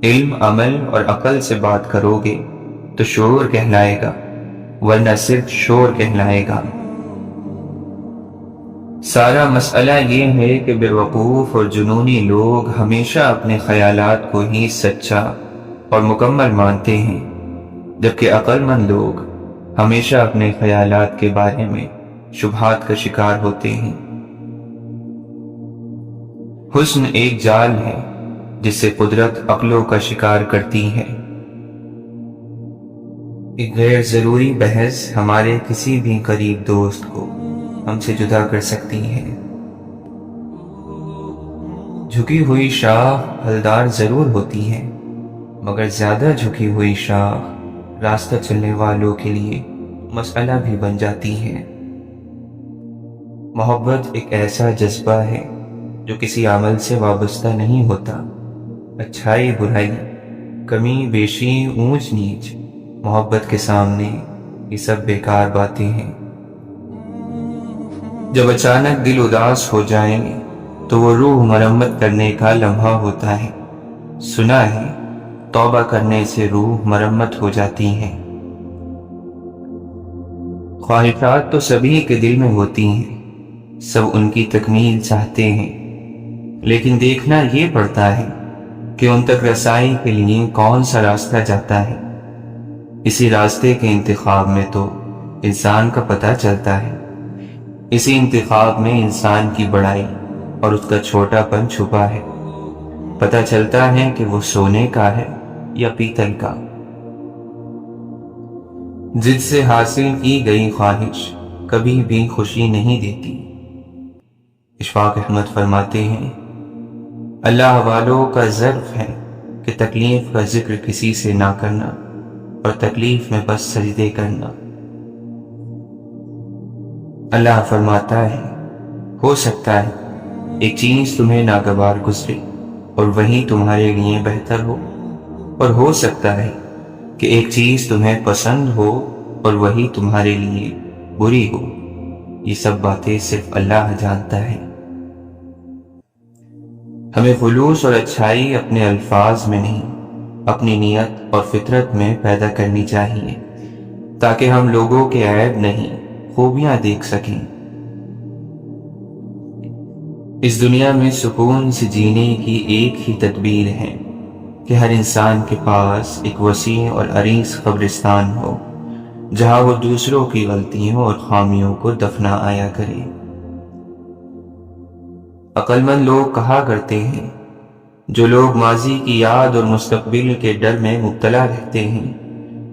علم، عمل اور عقل سے بات کرو گے تو شعور کہلائے گا، ورنہ صرف شور کہلائے گا۔ سارا مسئلہ یہ ہے کہ بے وقوف اور جنونی لوگ ہمیشہ اپنے خیالات کو ہی سچا اور مکمل مانتے ہیں، جبکہ عقل مند لوگ ہمیشہ اپنے خیالات کے بارے میں شبہات کا شکار ہوتے ہیں۔ حسن ایک جال ہے جس سے قدرت عقلوں کا شکار کرتی ہے۔ ایک غیر ضروری بحث ہمارے کسی بھی قریب دوست کو ہم سے جدا کر سکتی ہے۔ جھکی ہوئی شاخ پھلدار ضرور ہوتی ہے، مگر زیادہ جھکی ہوئی شاخ راستہ چلنے والوں کے لیے مسئلہ بھی بن جاتی ہے۔ محبت ایک ایسا جذبہ ہے جو کسی عمل سے وابستہ نہیں ہوتا۔ اچھائی، برائی، کمی بیشی، اونچ نیچ، محبت کے سامنے یہ سب بیکار باتیں ہیں۔ جب اچانک دل اداس ہو جائیں تو وہ روح مرمت کرنے کا لمحہ ہوتا ہے۔ سنا ہے توبہ کرنے سے روح مرمت ہو جاتی ہے۔ خواہشات تو سبھی کے دل میں ہوتی ہیں، سب ان کی تکمیل چاہتے ہیں، لیکن دیکھنا یہ پڑتا ہے کہ ان تک رسائی کے لیے کون سا راستہ جاتا ہے۔ اسی راستے کے انتخاب میں تو انسان کا پتہ چلتا ہے، اسی انتخاب میں انسان کی بڑائی اور اس کا چھوٹا پن چھپا ہے۔ پتہ چلتا ہے کہ وہ سونے کا ہے یا پیتل کا۔ جد سے حاصل کی گئی خواہش کبھی بھی خوشی نہیں دیتی۔ اشفاق احمد فرماتے ہیں اللہ والوں کا ظرف ہے کہ تکلیف کا ذکر کسی سے نہ کرنا اور تکلیف میں بس سجدے کرنا۔ اللہ فرماتا ہے ہو سکتا ہے ایک چیز تمہیں ناگوار گزرے اور وہی تمہارے لیے بہتر ہو، اور ہو سکتا ہے کہ ایک چیز تمہیں پسند ہو اور وہی تمہارے لیے بری ہو۔ یہ سب باتیں صرف اللہ جانتا ہے۔ ہمیں خلوص اور اچھائی اپنے الفاظ میں نہیں، اپنی نیت اور فطرت میں پیدا کرنی چاہیے، تاکہ ہم لوگوں کے عیب نہیں خوبیاں دیکھ سکیں۔ اس دنیا میں سکون سے جینے کی ایک ہی تدبیر ہے کہ ہر انسان کے پاس ایک وسیع اور عریض قبرستان ہو، جہاں وہ دوسروں کی غلطیوں اور خامیوں کو دفنا آیا کرے۔ عقل مند لوگ کہا کرتے ہیں جو لوگ ماضی کی یاد اور مستقبل کے ڈر میں مبتلا رہتے ہیں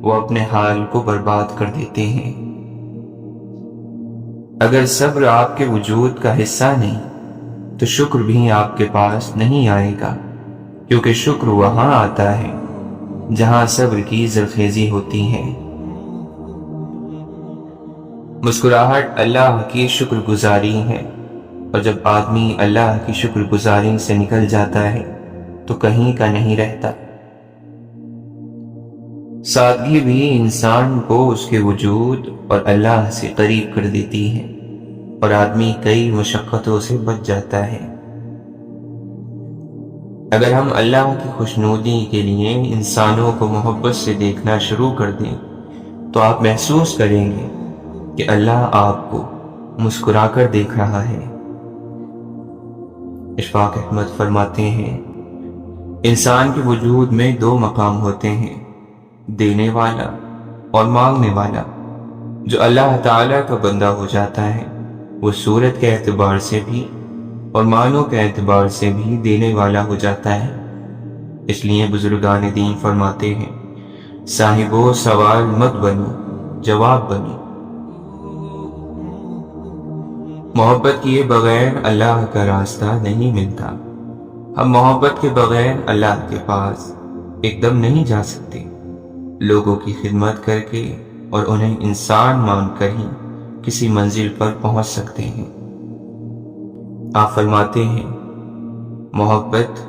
وہ اپنے حال کو برباد کر دیتے ہیں۔ اگر صبر آپ کے وجود کا حصہ نہیں تو شکر بھی آپ کے پاس نہیں آئے گا، کیونکہ شکر وہاں آتا ہے جہاں صبر کی زرخیزی ہوتی ہے۔ مسکراہٹ اللہ کی شکر گزاری ہے، اور جب آدمی اللہ کی شکر گزاری سے نکل جاتا ہے تو کہیں کا نہیں رہتا۔ سادگی بھی انسان کو اس کے وجود اور اللہ سے قریب کر دیتی ہے، اور آدمی کئی مشقتوں سے بچ جاتا ہے۔ اگر ہم اللہ کی خوشنودی کے لیے انسانوں کو محبت سے دیکھنا شروع کر دیں تو آپ محسوس کریں گے کہ اللہ آپ کو مسکرا کر دیکھ رہا ہے۔ اشفاق احمد فرماتے ہیں انسان کے وجود میں دو مقام ہوتے ہیں، دینے والا اور مانگنے والا۔ جو اللہ تعالیٰ کا بندہ ہو جاتا ہے وہ صورت کے اعتبار سے بھی اور معنوں کے اعتبار سے بھی دینے والا ہو جاتا ہے۔ اس لیے بزرگان دین فرماتے ہیں، صاحبو سوال مت بنو، جواب بنو۔ محبت کیے بغیر اللہ کا راستہ نہیں ملتا۔ ہم محبت کے بغیر اللہ کے پاس ایک دم نہیں جا سکتے۔ لوگوں کی خدمت کر کے اور انہیں انسان مان کر ہی کسی منزل پر پہنچ سکتے ہیں۔ آپ فرماتے ہیں، محبت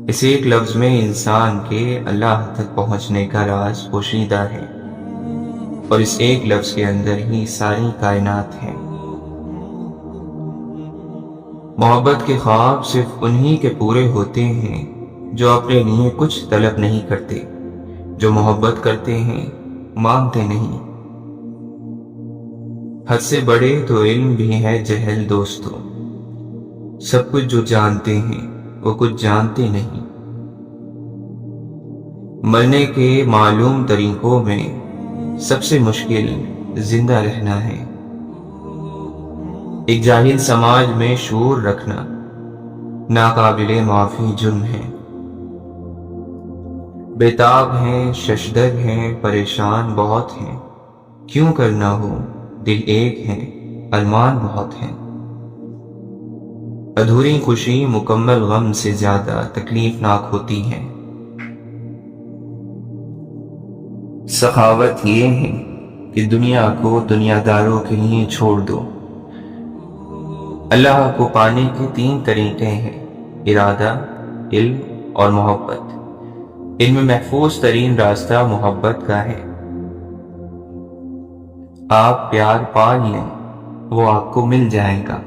اس ایک لفظ میں انسان کے اللہ تک پہنچنے کا راز پوشیدہ ہے، اور اس ایک لفظ کے اندر ہی ساری کائنات ہے۔ محبت کے خواب صرف انہی کے پورے ہوتے ہیں جو اپنے لیے کچھ طلب نہیں کرتے، جو محبت کرتے ہیں مانگتے نہیں۔ حد سے بڑے تو علم بھی ہے جہل دوستو، سب کچھ جو جانتے ہیں وہ کچھ جانتے نہیں۔ مرنے کے معلوم طریقوں میں سب سے مشکل زندہ رہنا ہے۔ ایک جاہل سماج میں شعور رکھنا ناقابل معافی جرم ہے۔ بےتاب ہیں، ششدر ہیں، پریشان بہت ہیں، کیوں کرنا ہو دل ایک ہے، ارمان بہت ہیں۔ ادھوری خوشی مکمل غم سے زیادہ تکلیف ناک ہوتی ہے۔ سخاوت یہ ہے کہ دنیا کو دنیا داروں کے لیے چھوڑ دو۔ اللہ کو پانے کے 3 طریقے ہیں، ارادہ، علم اور محبت۔ ان میں محفوظ ترین راستہ محبت کا ہے۔ آپ پیار پال لیں، وہ آپ کو مل جائے گا۔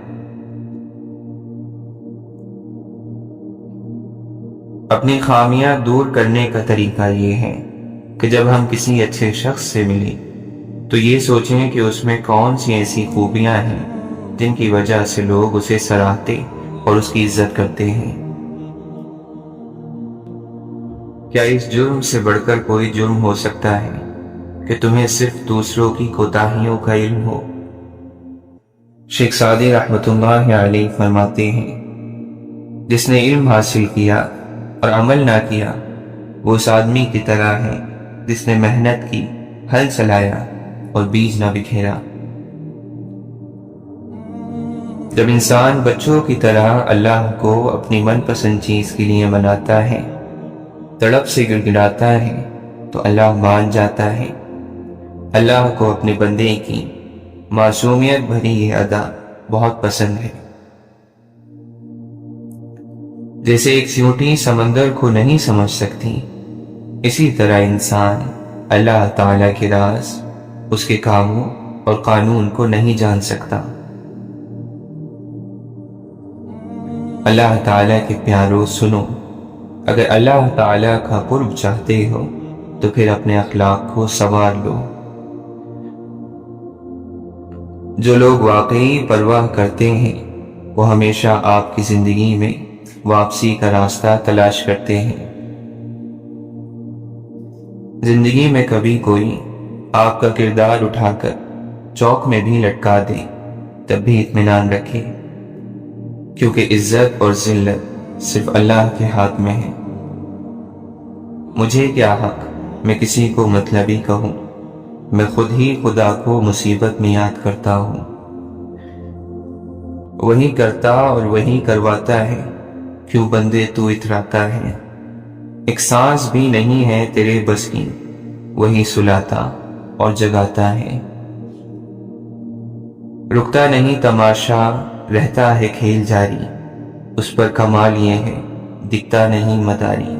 اپنی خامیاں دور کرنے کا طریقہ یہ ہے کہ جب ہم کسی اچھے شخص سے ملیں تو یہ سوچیں کہ اس میں کون سی ایسی خوبیاں ہیں جن کی وجہ سے لوگ اسے سراہتے اور اس کی عزت کرتے ہیں۔ کیا اس جرم سے بڑھ کر کوئی جرم ہو سکتا ہے کہ تمہیں صرف دوسروں کی کوتاہیوں کا علم ہو؟ شیخ سعدی رحمۃ اللہ علیہ فرماتے ہیں، جس نے علم حاصل کیا اور عمل نہ کیا وہ اس آدمی کی طرح ہے جس نے محنت کی، ہل چلایا اور بیج نہ بکھیرا۔ جب انسان بچوں کی طرح اللہ کو اپنی من پسند چیز کے لیے مناتا ہے، تڑپ سے گڑگڑاتا ہے تو اللہ مان جاتا ہے۔ اللہ کو اپنے بندے کی معصومیت بھری یہ ادا بہت پسند ہے۔ جیسے ایک چیونٹی سمندر کو نہیں سمجھ سکتی، اسی طرح انسان اللہ تعالیٰ کے راز، اس کے کاموں اور قانون کو نہیں جان سکتا۔ اللہ تعالیٰ کے پیاروں سنو، اگر اللہ تعالیٰ کا قرب چاہتے ہو تو پھر اپنے اخلاق کو سنوار لو۔ جو لوگ واقعی پرواہ کرتے ہیں وہ ہمیشہ آپ کی زندگی میں واپسی کا راستہ تلاش کرتے ہیں۔ زندگی میں کبھی کوئی آپ کا کردار اٹھا کر چوک میں بھی لٹکا دے تب بھی اطمینان رکھے، کیونکہ عزت اور ذلت صرف اللہ کے ہاتھ میں ہے۔ مجھے کیا حق میں کسی کو مطلبی کہوں، میں خود ہی خدا کو مصیبت میں یاد کرتا ہوں۔ وہی کرتا اور وہی کرواتا ہے، کیوں بندے تو اتراتا ہے۔ ایک سانس بھی نہیں ہے تیرے بس کی، وہی سلاتا اور جگاتا ہے۔ رکتا نہیں تماشا، رہتا ہے کھیل جاری، اس پر کمال یہ ہے دکھتا نہیں مداری۔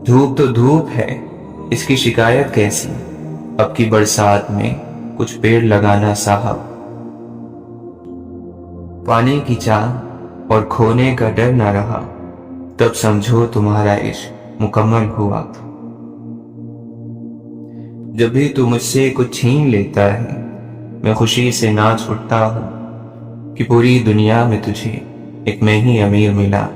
دھوپ تو دھوپ ہے، اس کی شکایت کیسی، اب کی برسات میں کچھ پیڑ لگانا صاحب۔ پانے کی چاہ اور کھونے کا ڈر نہ رہا، تب سمجھو تمہارا عشق مکمل ہوا۔ جب بھی تو مجھ سے کچھ چھین لیتا ہے، میں خوشی سے ناچ اٹھتا ہوں کہ پوری دنیا میں تجھے ایک میں ہی امیر ملا۔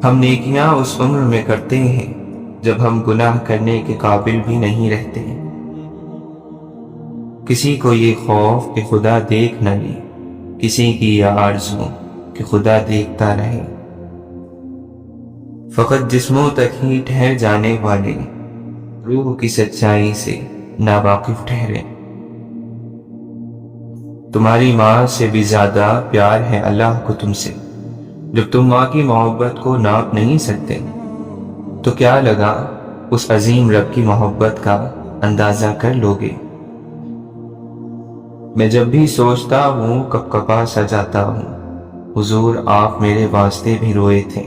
ہم نیکیاں اس عمر میں کرتے ہیں جب ہم گناہ کرنے کے قابل بھی نہیں رہتے۔ کسی کو یہ خوف کہ خدا دیکھ نہ لے، کسی کی یہ آرزو کہ خدا دیکھتا رہے۔ فقط جسموں تک ہی ٹھہر جانے والے روح کی سچائی سے ناواقف ٹھہرے۔ تمہاری ماں سے بھی زیادہ پیار ہے اللہ کو تم سے۔ جب تم ماں کی محبت کو ناپ نہیں سکتے تو کیا لگا اس عظیم رب کی محبت کا اندازہ کر لوگے۔ میں جب بھی سوچتا ہوں کب کپا سا جاتا ہوں، حضور آپ میرے واسطے بھی روئے تھے۔